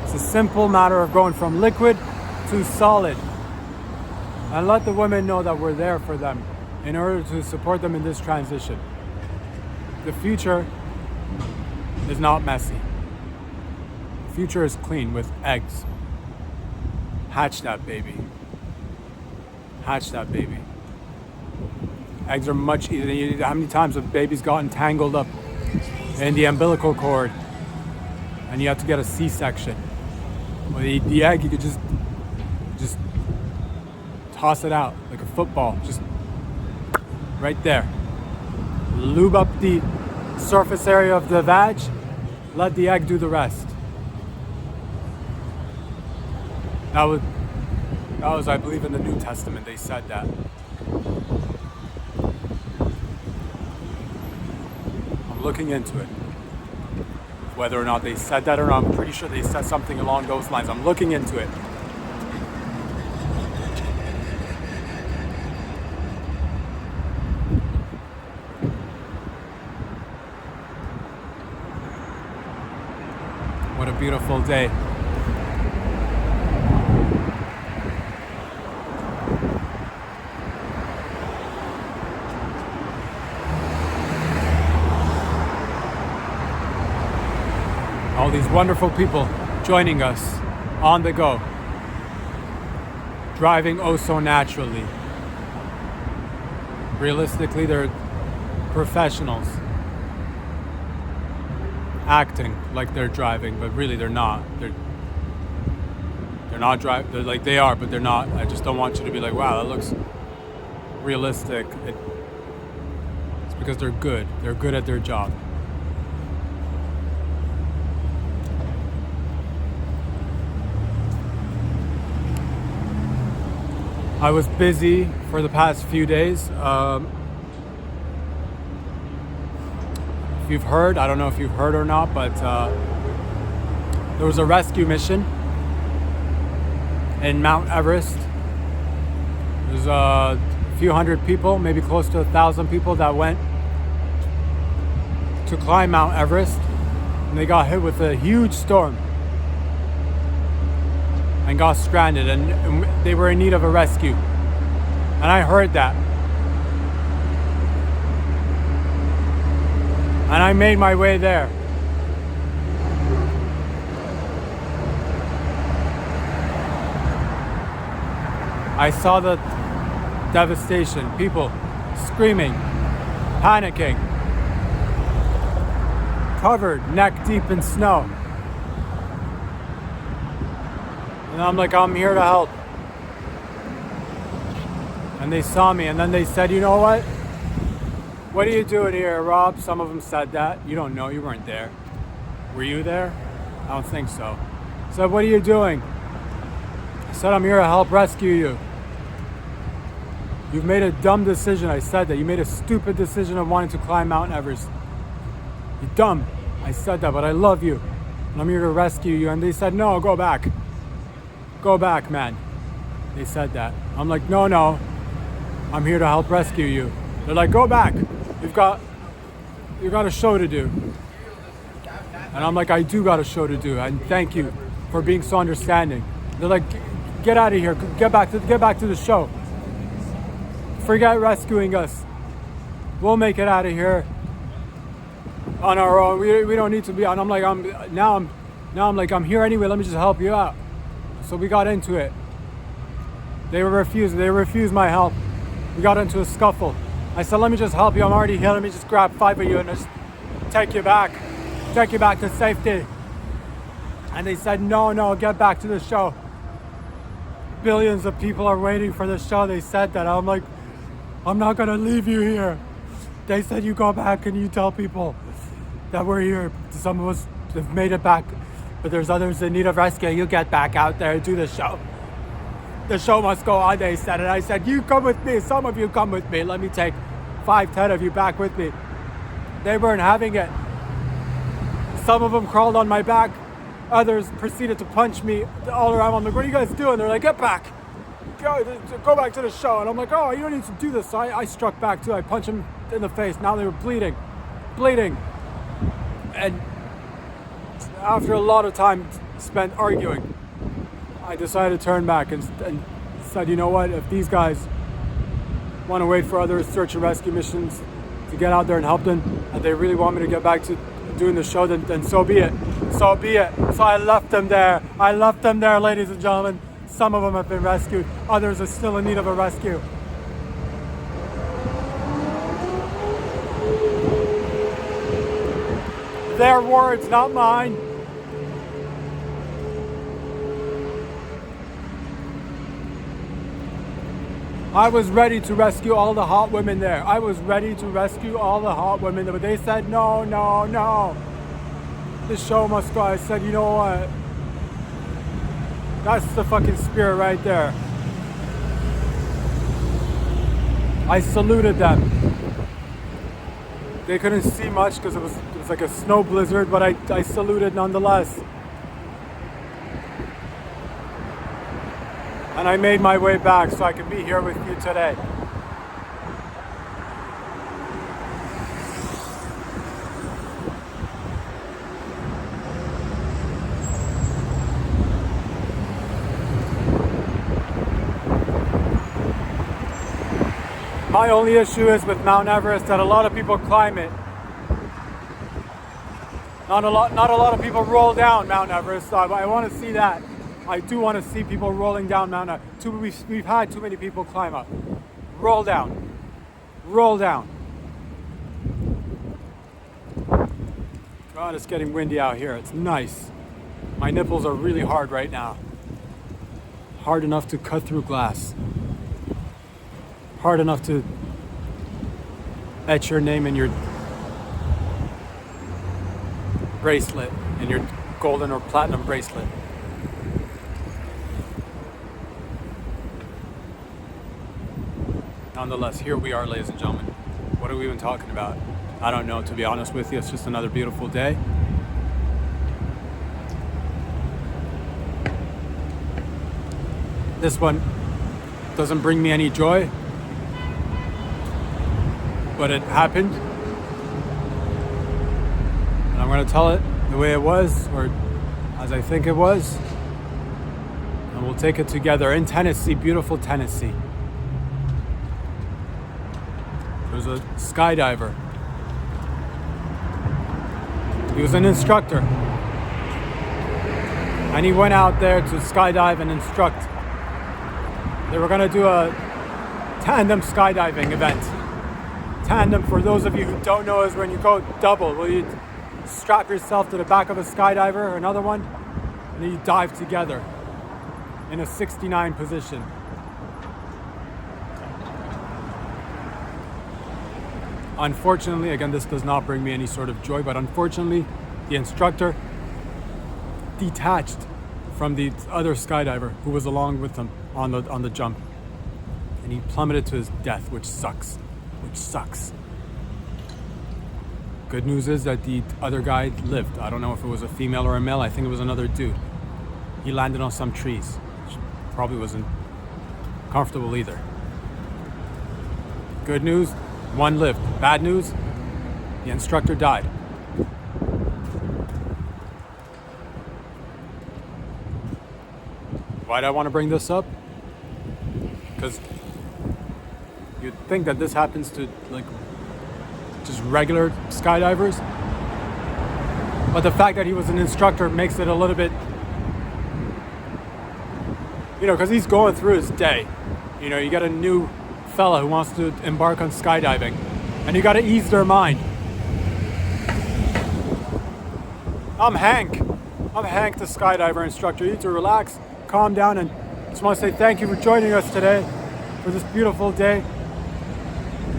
It's a simple matter of going from liquid to solid. And let the women know that we're there for them in order to support them in this transition. The future is not messy. The future is clean with eggs. Hatch that baby. Hatch that baby. Eggs are much easier. How many times have babies gotten tangled up in the umbilical cord and you have to get a C-section? Well, the egg, you could just toss it out like a football, just right there. Lube up the surface area of the vag, let the egg do the rest. That was, I believe, in the New Testament, they said that. I'm looking into it. Whether or not they said that or not, I'm pretty sure they said something along those lines. I'm looking into it. What a beautiful day. All these wonderful people joining us on the go, driving oh so naturally. Realistically, they're professionals, acting like they're driving, but really they're not. They're not they're like they are, but they're not. I just don't want you to be like, wow, that looks realistic. It's because they're good. They're good at their job. I was busy for the past few days. If you've heard, I don't know if you've heard or not, but there was a rescue mission in Mount Everest. There's a few hundred people, maybe close to 1,000 people that went to climb Mount Everest, and they got hit with a huge storm and got stranded, and they were in need of a rescue. And I heard that. And I made my way there. I saw the devastation, people screaming, panicking, covered neck deep in snow. And I'm like, I'm here to help. And they saw me, and then they said, you know what? What are you doing here, Rob? Some of them said that. You don't know, you weren't there. Were you there? I don't think so. I said, what are you doing? I said, I'm here to help rescue you. You've made a dumb decision. I said that. You made a stupid decision of wanting to climb Mount Everest. You're dumb. I said that, but I love you. And I'm here to rescue you. And they said, no, go back. Go back, man. They said that. I'm like, no. I'm here to help rescue you. They're like, go back. You've got a show to do. And I'm like, I do got a show to do. And thank you for being so understanding. They're like, get out of here. Get back to the show. Forget rescuing us. We'll make it out of here on our own. We don't need to be. And I'm like, I'm here anyway. Let me just help you out. So we got into it. They refused my help. We got into a scuffle. I said, let me just help you. I'm already here. Let me just grab 5 of you and just take you back to safety. And they said, no, get back to the show. Billions of people are waiting for the show. They said that. I'm like, I'm not going to leave you here. They said, you go back and you tell people that we're here. Some of us have made it back, but there's others in need of rescue. You get back out there and do the show. The show must go on, they said. And I said, you come with me. Some of you come with me. Let me take 5-10 of you back with me. They weren't having it. Some of them crawled on my back. Others proceeded to punch me all around. I'm like, what are you guys doing? They're like, get back. Go back to the show. And I'm like, oh, you don't need to do this. So I struck back too. I punched them in the face. Now they were bleeding. And after a lot of time spent arguing, I decided to turn back and said, you know what, if these guys want to wait for other search and rescue missions to get out there and help them, and they really want me to get back to doing the show, then so be it. So I left them there. Ladies and gentlemen. Some of them have been rescued. Others are still in need of a rescue. Their words, not mine. I was ready to rescue all the hot women there. But they said, no. The show must go. I said, you know what? That's the fucking spirit right there. I saluted them. They couldn't see much because it was like a snow blizzard, but I saluted nonetheless. And I made my way back so I could be here with you today. My only issue is with Mount Everest that a lot of people climb it. Not a lot of people roll down Mount Everest. So I want to see that. I do want to see people rolling down Mount Everest. We've had too many people climb up. Roll down. God, it's getting windy out here. It's nice. My nipples are really hard right now. hard enough to cut through glass. Hard enough to etch your name in your bracelet, in your golden or platinum bracelet. Nonetheless, here we are, ladies and gentlemen. What are we even talking about? I don't know, to be honest with you. It's just another beautiful day. This one doesn't bring me any joy, but it happened. And I'm going to tell it the way it was, or as I think it was. And we'll take it together in Tennessee, beautiful Tennessee. There's a skydiver. He was an instructor. And he went out there to skydive and instruct. They were going to do a tandem skydiving event. Tandem, for those of you who don't know, is when you go double. Well, you strap yourself to the back of a skydiver, or another one, and then you dive together in a 69 position. Unfortunately, again, this does not bring me any sort of joy, but unfortunately, the instructor detached from the other skydiver who was along with him on the jump, and he plummeted to his death, which sucks. Good news is that the other guy lived. I don't know if it was a female or a male. I think it was another dude. He landed on some trees, which probably wasn't comfortable either. Good news, one lived. Bad news, the instructor died. Why do I want to bring this up? Because you'd think that this happens to like just regular skydivers, but the fact that he was an instructor makes it a little bit, because he's going through his day. You got a new fella who wants to embark on skydiving, and you got to ease their mind. I'm Hank, the skydiver instructor. You need to relax, calm down, and just want to say thank you for joining us today for this beautiful day.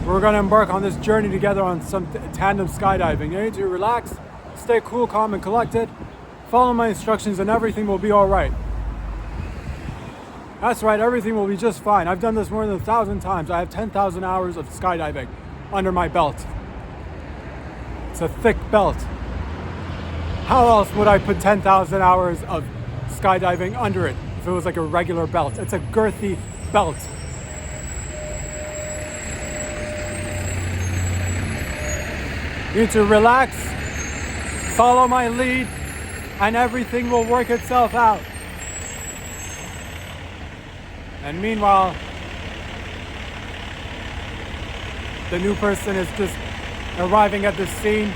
We're going to embark on this journey together on some tandem skydiving. You need to relax, stay cool, calm, and collected. Follow my instructions and everything will be all right. That's right, everything will be just fine. I've done this more than 1,000 times. I have 10,000 hours of skydiving under my belt. It's a thick belt. How else would I put 10,000 hours of skydiving under it if it was like a regular belt? It's a girthy belt. You need to relax, follow my lead, and everything will work itself out. And meanwhile, the new person is just arriving at the scene,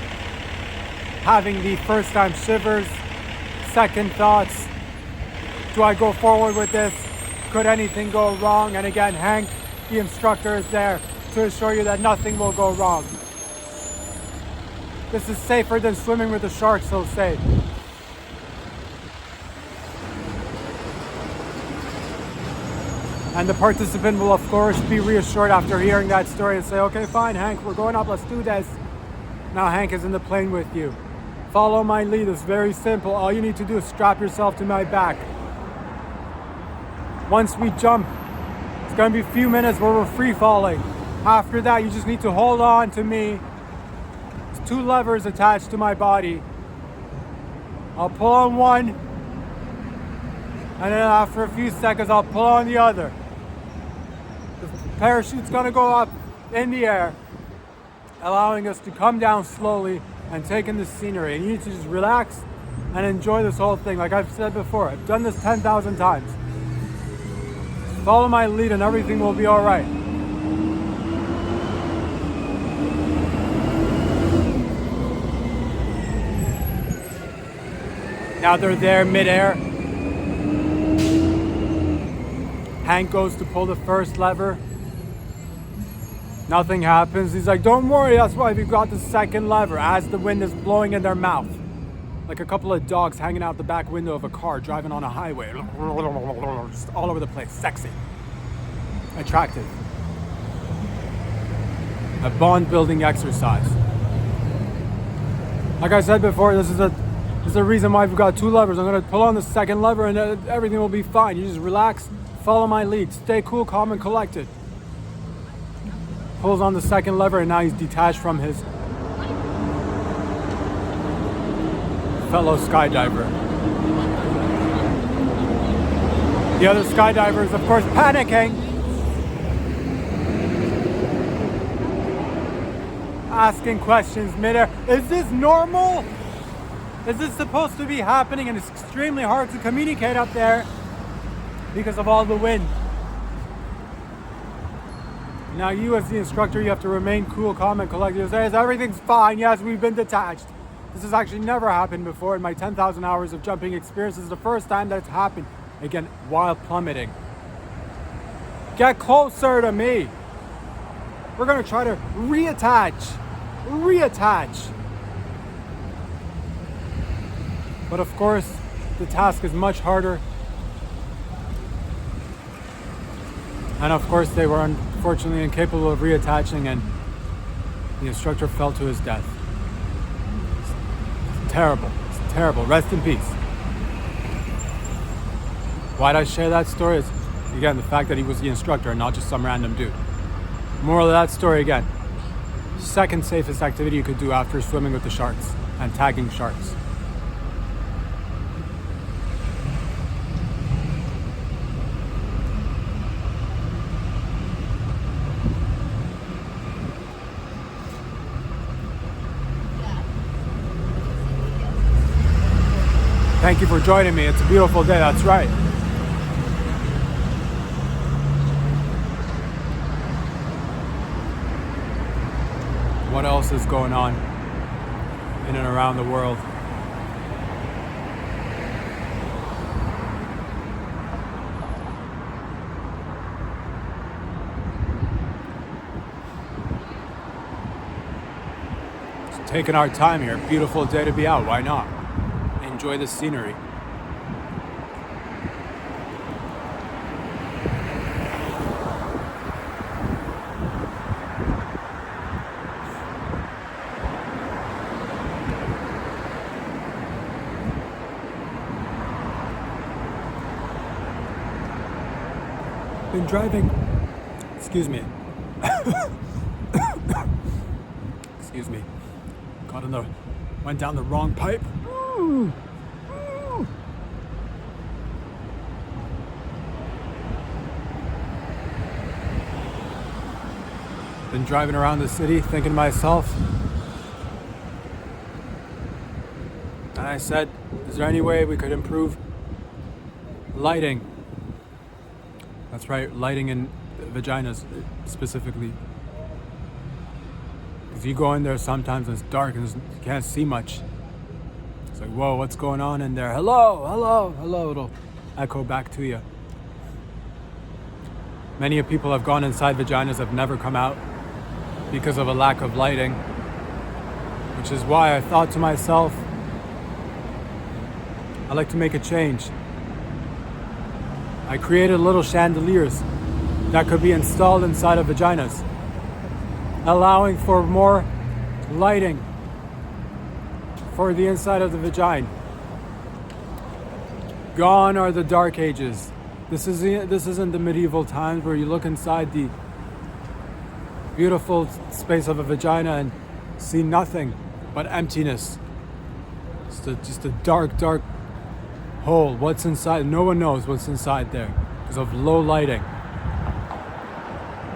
having the first time shivers, second thoughts. Do I go forward with this? Could anything go wrong? And again, Hank, the instructor, is there to assure you that nothing will go wrong. This is safer than swimming with the sharks, he'll say. And the participant will, of course, be reassured after hearing that story and say, okay, fine, Hank, we're going up, let's do this. Now Hank is in the plane with you. Follow my lead, it's very simple. All you need to do is strap yourself to my back. Once we jump, it's going to be a few minutes where we're free falling. After that, you just need to hold on to me. There's 2 levers attached to my body. I'll pull on one, and then after a few seconds, I'll pull on the other. The parachute's gonna go up in the air, allowing us to come down slowly and take in the scenery. And you need to just relax and enjoy this whole thing. Like I've said before, I've done this 10,000 times. Follow my lead and everything will be all right. Now they're there midair. Hank goes to pull the first lever. Nothing happens. He's like, don't worry, that's why we've got the second lever, as the wind is blowing in their mouth. like a couple of dogs hanging out the back window of a car driving on a highway. Just all over the place. Sexy. Attractive. A bond building exercise. Like I said before, this is the reason why we've got two levers. I'm going to pull on the second lever and everything will be fine. You just relax, follow my lead, stay cool, calm, and collected. Pulls on the second lever and now he's detached from his fellow skydiver. The other skydiver is, of course, panicking. Asking questions midair. Is this normal? Is this supposed to be happening? And it's extremely hard to communicate up there because of all the wind. Now you as the instructor, you have to remain cool, calm, and collected. You say, everything's fine. Yes, we've been detached. This has actually never happened before in my 10,000 hours of jumping experience. This is the first time that's happened. Again, while plummeting. Get closer to me. We're going to try to reattach. But of course, the task is much harder. And of course, they were unfortunately incapable of reattaching, and the instructor fell to his death. It's terrible. It's terrible. Rest in peace. Why'd I share that story? Is, again, the fact that he was the instructor and not just some random dude. Moral of that story, again, second safest activity you could do after swimming with the sharks and tagging sharks. Thank you for joining me. It's a beautiful day, that's right. What else is going on in and around the world? Just taking our time here. Beautiful day to be out. Why not? Enjoy the scenery. Been driving. Excuse me. Excuse me. Went down the wrong pipe. Been driving around the city thinking to myself, and I said, is there any way we could improve lighting? That's right, lighting in vaginas specifically. Because you go in there sometimes and it's dark and you can't see much. It's like, whoa, what's going on in there? Hello. It'll echo back to you. Many people have gone inside vaginas, have never come out because of a lack of lighting. Which is why I thought to myself, I'd like to make a change. I created little chandeliers that could be installed inside of vaginas, allowing for more lighting for the inside of the vagina. Gone are the dark ages. This isn't the medieval times where you look inside the beautiful space of a vagina and see nothing but emptiness. Just a dark hole. What's inside? No one knows what's inside there because of low lighting.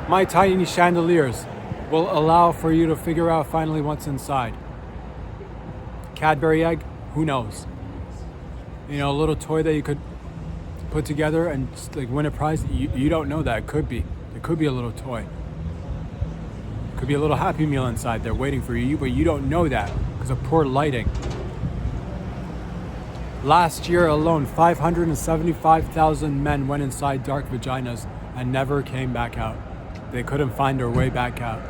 My tiny chandeliers will allow for you to figure out finally what's inside. Cadbury egg? Who knows? You know, a little toy that you could put together and just like win a prize. You don't know that. It could be a little toy. It could be a little Happy Meal inside there waiting for you, but you don't know that because of poor lighting. Last year alone, 575,000 men went inside dark vaginas and never came back out. They couldn't find their way back out.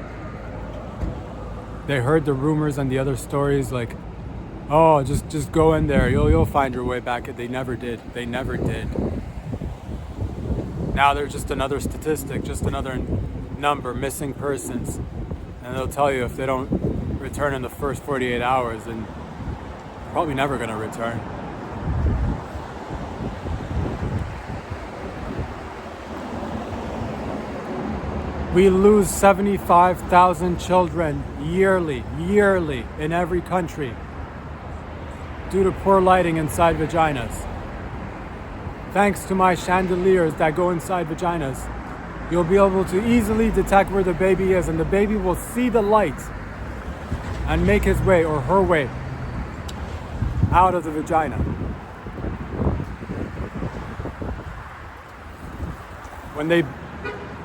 They heard the rumors and the other stories like Oh, just go in there. You'll find your way back. They never did. They never did. Now they're just another statistic, just another number, missing persons. And they'll tell you if they don't return in the first 48 hours, then they're probably never going to return. We lose 75,000 children yearly in every country due to poor lighting inside vaginas. Thanks to my chandeliers that go inside vaginas, you'll be able to easily detect where the baby is, and the baby will see the light and make his way or her way out of the vagina. When they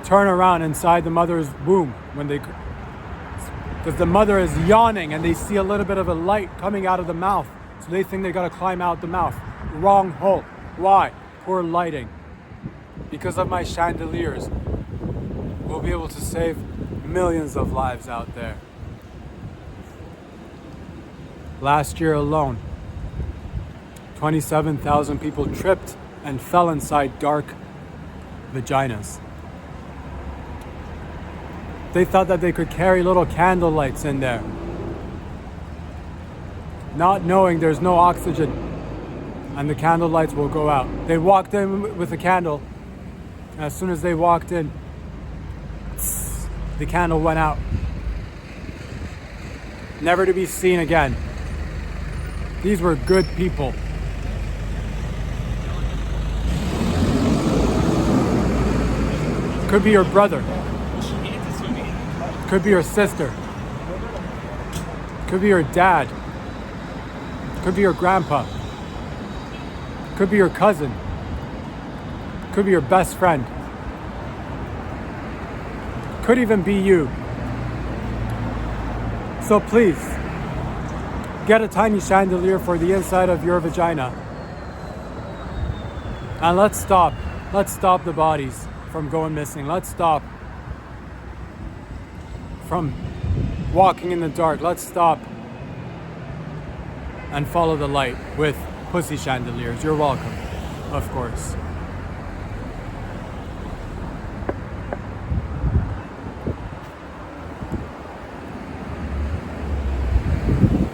turn around inside the mother's womb, because the mother is yawning and they see a little bit of a light coming out of the mouth, so they think they gotta climb out the mouth. Wrong hole. Why? Poor lighting. Because of my chandeliers, we'll be able to save millions of lives out there. Last year alone, 27,000 people tripped and fell inside dark vaginas. They thought that they could carry little candle lights in there, not knowing there's no oxygen and the candle lights will go out. They walked in with a candle, and as soon as they walked in, the candle went out. Never to be seen again. These were good people. Could be your brother. Could be your sister. Could be your dad. Could be your grandpa. Could be your cousin. Could be your best friend. Could even be you. So please, get a tiny chandelier for the inside of your vagina. And let's stop the bodies from going missing. Let's stop from walking in the dark. Let's stop and follow the light with pussy chandeliers. You're welcome, of course.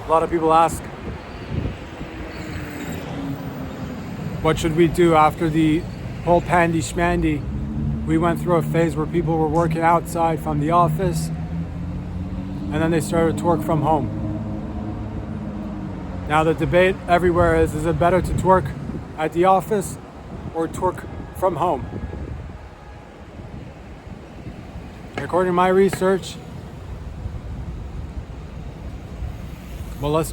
A lot of people ask, what should we do after the whole pandy schmandy? We went through a phase where people were working outside from the office, and then they started to twerk from home. Now the debate everywhere is it better to twerk at the office or twerk from home? According to my research, well,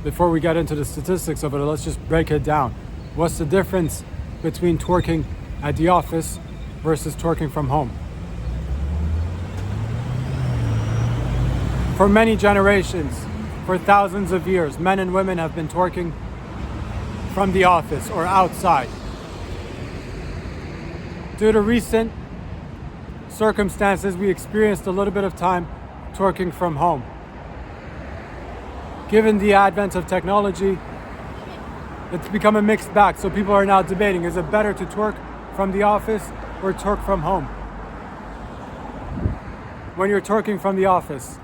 before we get into the statistics of it, let's just break it down. What's the difference between twerking at the office versus twerking from home? For many generations, for thousands of years, men and women have been twerking from the office or outside. Due to recent circumstances, we experienced a little bit of time twerking from home. Given the advent of technology, it's become a mixed bag. So people are now debating, is it better to twerk from the office or twerk from home? When you're twerking from the office,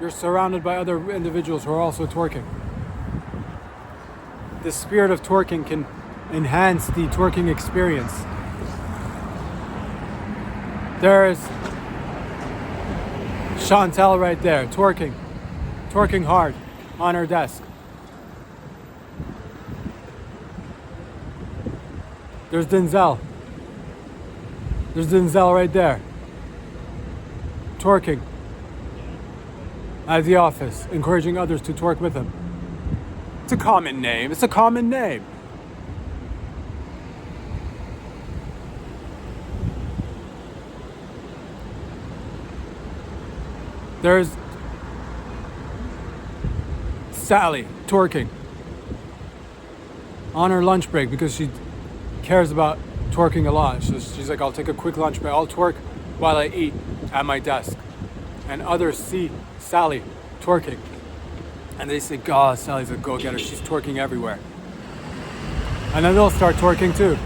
you're surrounded by other individuals who are also twerking. The spirit of twerking can enhance the twerking experience. There's Chantel right there, twerking hard on her desk. There's Denzel right there, twerking at the office, encouraging others to twerk with him. It's a common name. There's Sally twerking on her lunch break because she cares about twerking a lot. She's like, I'll take a quick lunch break. I'll twerk while I eat at my desk. And others see Sally twerking And they say, God, Sally's a go-getter. She's twerking everywhere. And then they'll start twerking too.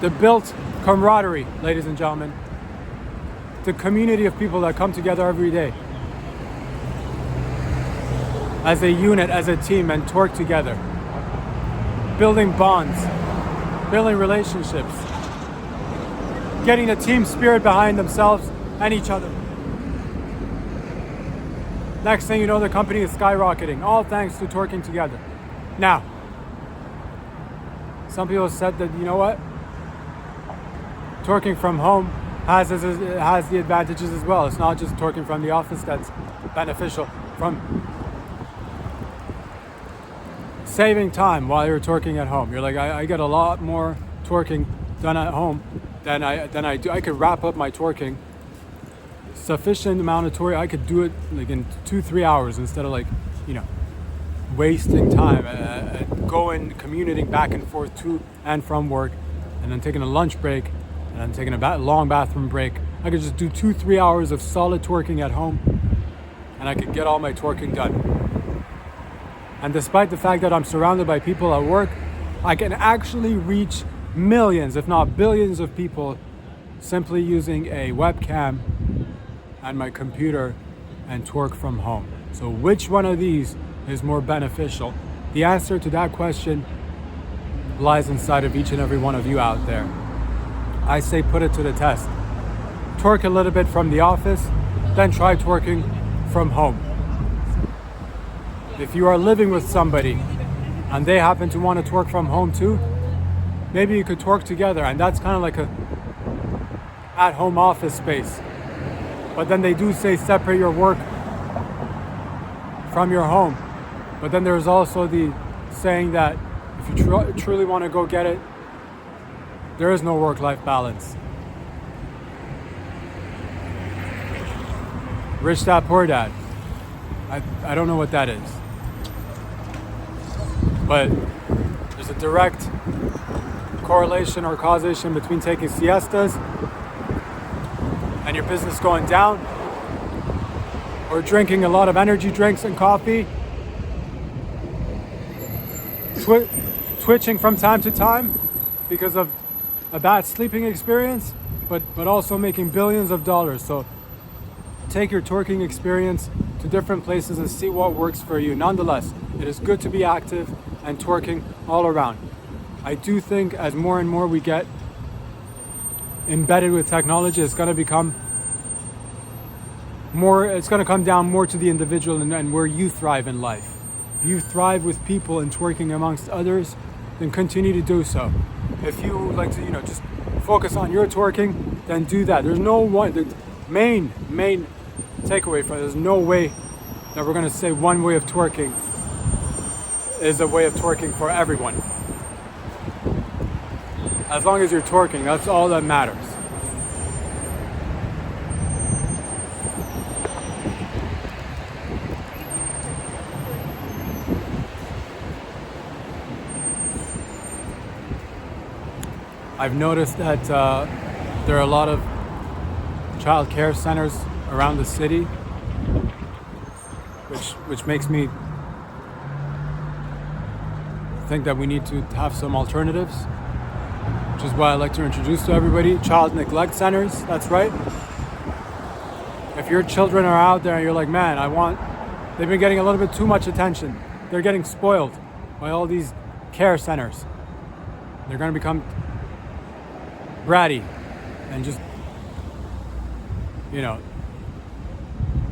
The built camaraderie, ladies and gentlemen. The community of people that come together every day as a unit, as a team, and twerk together. Building bonds, building relationships, getting a team spirit behind themselves and each other. Next thing you know, the company is skyrocketing, all thanks to twerking together. Now, some people said that, you know what? Twerking from home has the advantages as well. It's not just twerking from the office that's beneficial. From saving time while you're twerking at home. You're like, I get a lot more twerking done at home than I do. I could wrap up my twerking. Sufficient amount of twerking. I could do it like in 2-3 hours instead of like, wasting time, going, commuting back and forth to and from work, and then taking a lunch break, and then taking a long bathroom break. I could just do 2-3 hours of solid twerking at home, and I could get all my twerking done. And despite the fact that I'm surrounded by people at work, I can actually reach millions, if not billions of people simply using a webcam and my computer and twerk from home. So which one of these is more beneficial? The answer to that question lies inside of each and every one of you out there. I say put it to the test. Twerk a little bit from the office, then try twerking from home. If you are living with somebody and they happen to want to twerk from home too, maybe you could twerk together, and that's kind of like a at-home office space. But then they do say separate your work from your home. But then there's also the saying that if you truly want to go get it, there is no work-life balance. Rich dad, poor dad. I don't know what that is. But there's a direct correlation or causation between taking siestas and your business going down, or drinking a lot of energy drinks and coffee, twitching from time to time because of a bad sleeping experience, but also making billions of dollars. So take your twerking experience to different places and see what works for you. Nonetheless, it is good to be active and twerking all around. I do think as more and more we get embedded with technology, it's going to become more, it's going to come down more to the individual and where you thrive in life. If you thrive with people and twerking amongst others, then continue to do so. If you like to, just focus on your twerking, then do that. There's no one, the main takeaway from it, there's no way that we're going to say one way of twerking is a way of twerking for everyone. As long as you're twerking, that's all that matters. I've noticed that there are a lot of child care centers around the city, which makes me think that we need to have some alternatives, which is why I like to introduce to everybody child neglect centers. That's right. If your children are out there and you're like, man, they've been getting a little bit too much attention. They're getting spoiled by all these care centers. They're going to become bratty and just,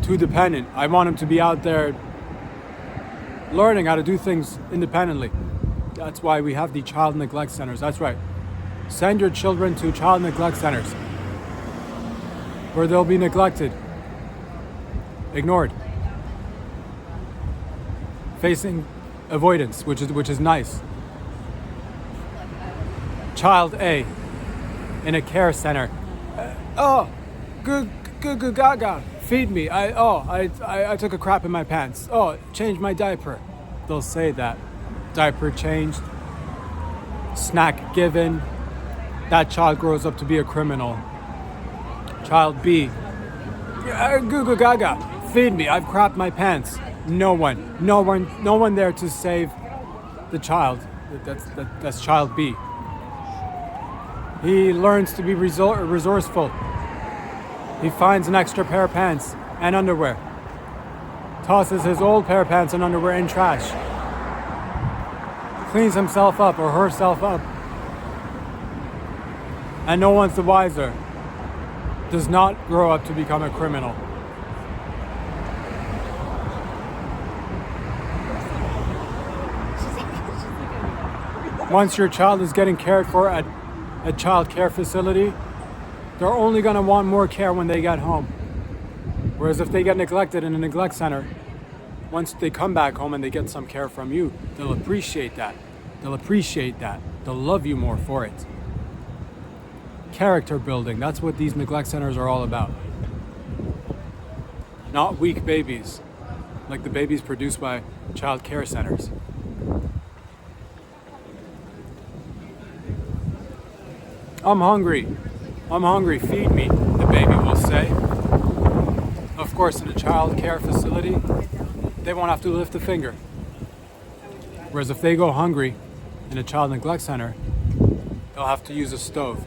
too dependent. I want them to be out there learning how to do things independently. That's why we have the child neglect centers. That's right. Send your children to child neglect centers where they'll be neglected, ignored, facing avoidance, which is nice. Child A in a care center. Good gaga. Feed me. I took a crap in my pants. Change my diaper. They'll say that. Diaper changed. Snack given. That child grows up to be a criminal. Child B. Goo goo gaga. feed me. I've crapped my pants. No one there to save the child. That's child B. He learns to be resourceful. He finds an extra pair of pants and underwear. Tosses his old pair of pants and underwear in trash. Cleans himself up or herself up. And no one's the wiser. Does not grow up to become a criminal. Once your child is getting cared for at a child care facility, they're only going to want more care when they get home. Whereas if they get neglected in a neglect center, once they come back home and they get some care from you, they'll appreciate that. They'll love you more for it. Character building, that's what these neglect centers are all about. Not weak babies, like the babies produced by child care centers. I'm hungry, feed me, the baby will say. Of course, in a child care facility, they won't have to lift a finger. Whereas if they go hungry in a child neglect center, they'll have to use a stove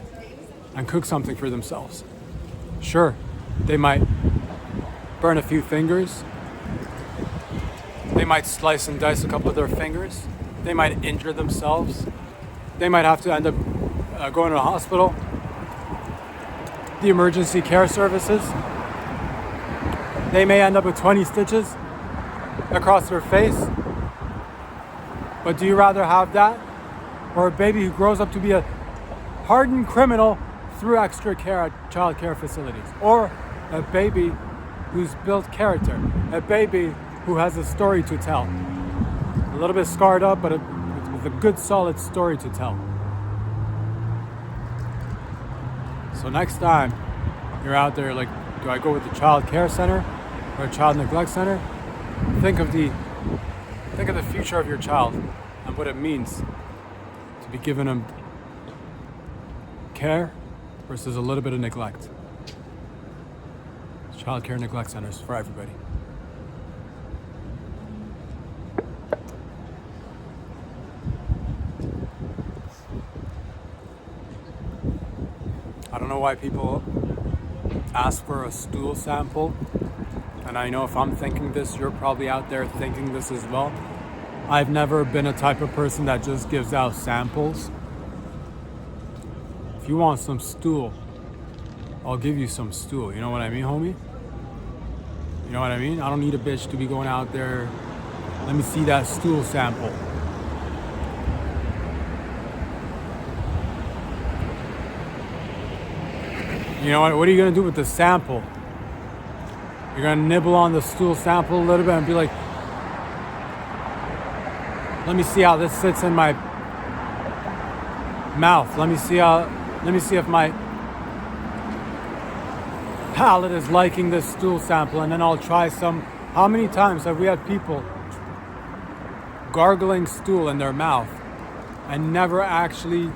and cook something for themselves. Sure, they might burn a few fingers. They might slice and dice a couple of their fingers. They might injure themselves. They might have to end up going to a hospital. The emergency care services. They may end up with 20 stitches across their face. But do you rather have that or a baby who grows up to be a hardened criminal through extra care at child care facilities? Or a baby who's built character, a baby who has a story to tell. A little bit scarred up, but with a good solid story to tell. So next time you're out there, like, do I go with the child care center or a child neglect center? Think of the future of your child and what it means to be giving them care versus a little bit of neglect. Child care neglect centers for everybody. I don't know why people ask for a stool sample, and I know if I'm thinking this, you're probably out there thinking this as well. I've never been a type of person that just gives out samples. If you want some stool, I'll give you some stool. You know what I mean, homie? You know what I mean? I don't need a bitch to be going out there, let me see that stool sample. You know what are you gonna do with the sample? You're gonna nibble on the stool sample a little bit and be like, let me see how this sits in my mouth. Let me see if my palate is liking this stool sample, and then I'll try some. How many times have we had people gargling stool in their mouth and never actually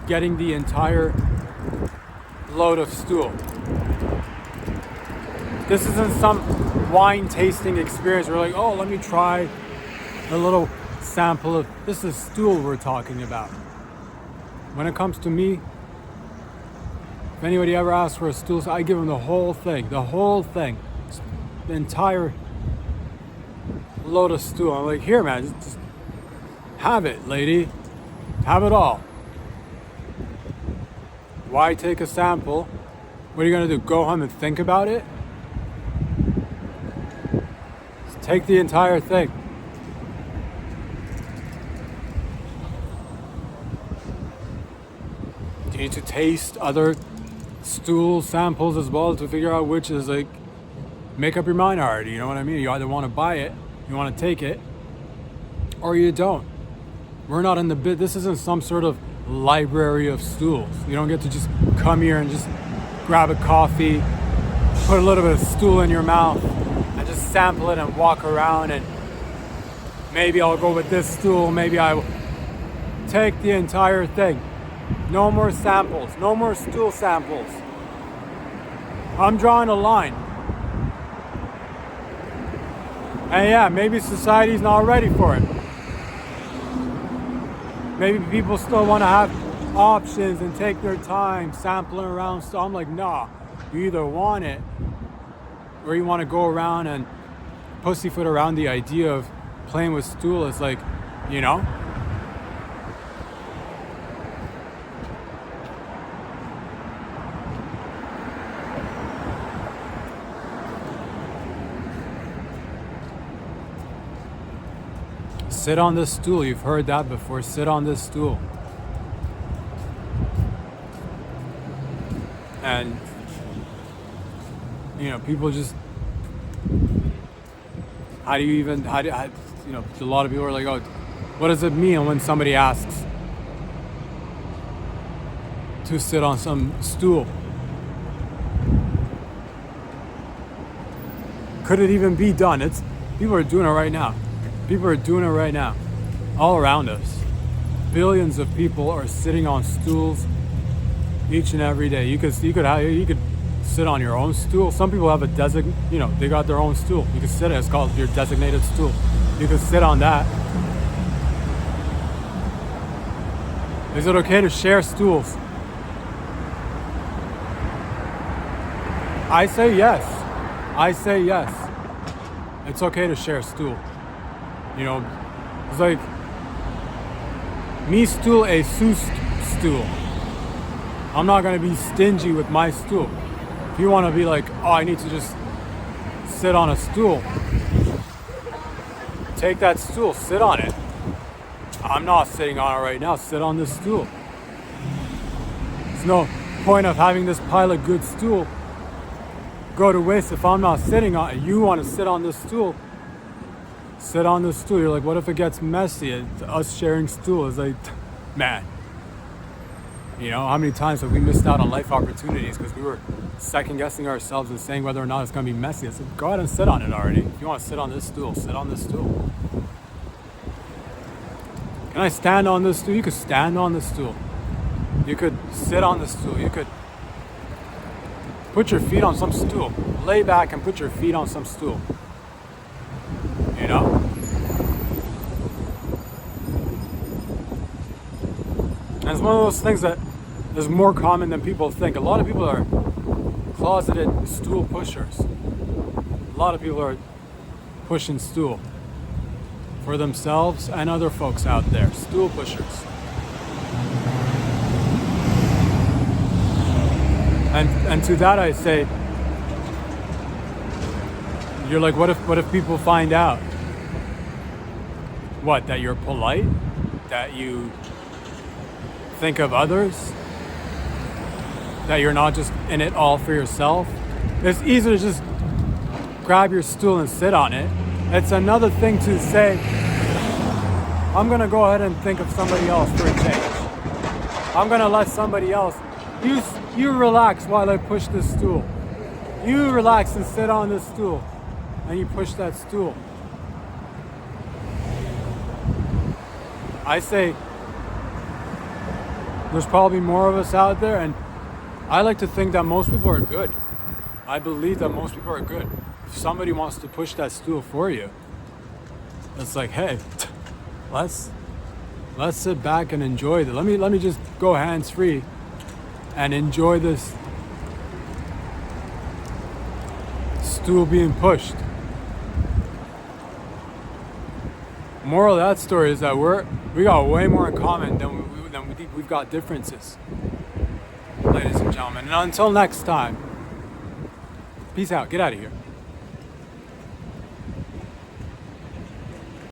getting the entire load of stool? This isn't some wine tasting experience. We're like, oh, let me try a little sample of, this is stool we're talking about. When it comes to me, if anybody ever asks for a stool, I give them the whole thing, the entire load of stool. I'm like, here, man, just have it, lady, have it all. Why take a sample? What are you gonna do? Go home and think about it? Just take the entire thing. Do you need to taste other stool samples as well to figure out which is, like, make up your mind already, you know what I mean? You either want to buy it, you want to take it, or you don't. We're not in the bit, this isn't some sort of library of stools. You don't get to just come here and just grab a coffee, put a little bit of stool in your mouth, and just sample it and walk around, and maybe I'll go with this stool, maybe I will. Take the entire thing. No more samples, no more stool samples. I'm drawing a line. And yeah, maybe society's not ready for it. Maybe people still want to have options and take their time sampling around. So I'm like, nah, you either want it or you want to go around and pussyfoot around the idea of playing with stool. It's like, you know? Sit on this stool. You've heard that before. Sit on this stool. And, you know, people just, how do you even, you know, a lot of people are like, oh, what does it mean when somebody asks to sit on some stool? Could it even be done? People are doing it right now. People are doing it right now, all around us. Billions of people are sitting on stools each and every day. You could sit on your own stool. Some people have they got their own stool. You can sit. It's called your designated stool. You can sit on that. Is it okay to share stools? I say yes. I say yes. It's okay to share a stool. You know, it's like me stool a stool. I'm not gonna be stingy with my stool. If you want to be like, oh, I need to just sit on a stool, take that stool, sit on it. I'm not sitting on it right now. Sit on this stool. There's no point of having this pile of good stool go to waste if I'm not sitting on it. You want to sit on this stool. Sit on the stool. You're like, what if it gets messy? And us sharing stool is like, man. You know, how many times have we missed out on life opportunities because we were second guessing ourselves and saying whether or not it's going to be messy? I said, go ahead and sit on it already. If you want to sit on this stool, sit on this stool. Can I stand on this stool? You could stand on the stool. You could sit on the stool. You could put your feet on some stool. Lay back and put your feet on some stool. You know? And it's one of those things that is more common than people think. A lot of people are closeted stool pushers. A lot of people are pushing stool for themselves and other folks out there. Stool pushers. And to that I say, you're like, what if people find out? What, that you're polite? That you think of others? That you're not just in it all for yourself? It's easy to just grab your stool and sit on it. It's another thing to say, I'm gonna go ahead and think of somebody else for a change. I'm gonna let somebody else, you relax while I push this stool. You relax and sit on this stool. And you push that stool. I say there's probably more of us out there, and I like to think that most people are good. I believe that most people are good. If somebody wants to push that stool for you, it's like, hey, let's sit back and enjoy it. Let me just go hands free and enjoy this stool being pushed. Moral of that story is that we got way more in common than we've got differences, ladies and gentlemen. And until next time, peace out. Get out of here.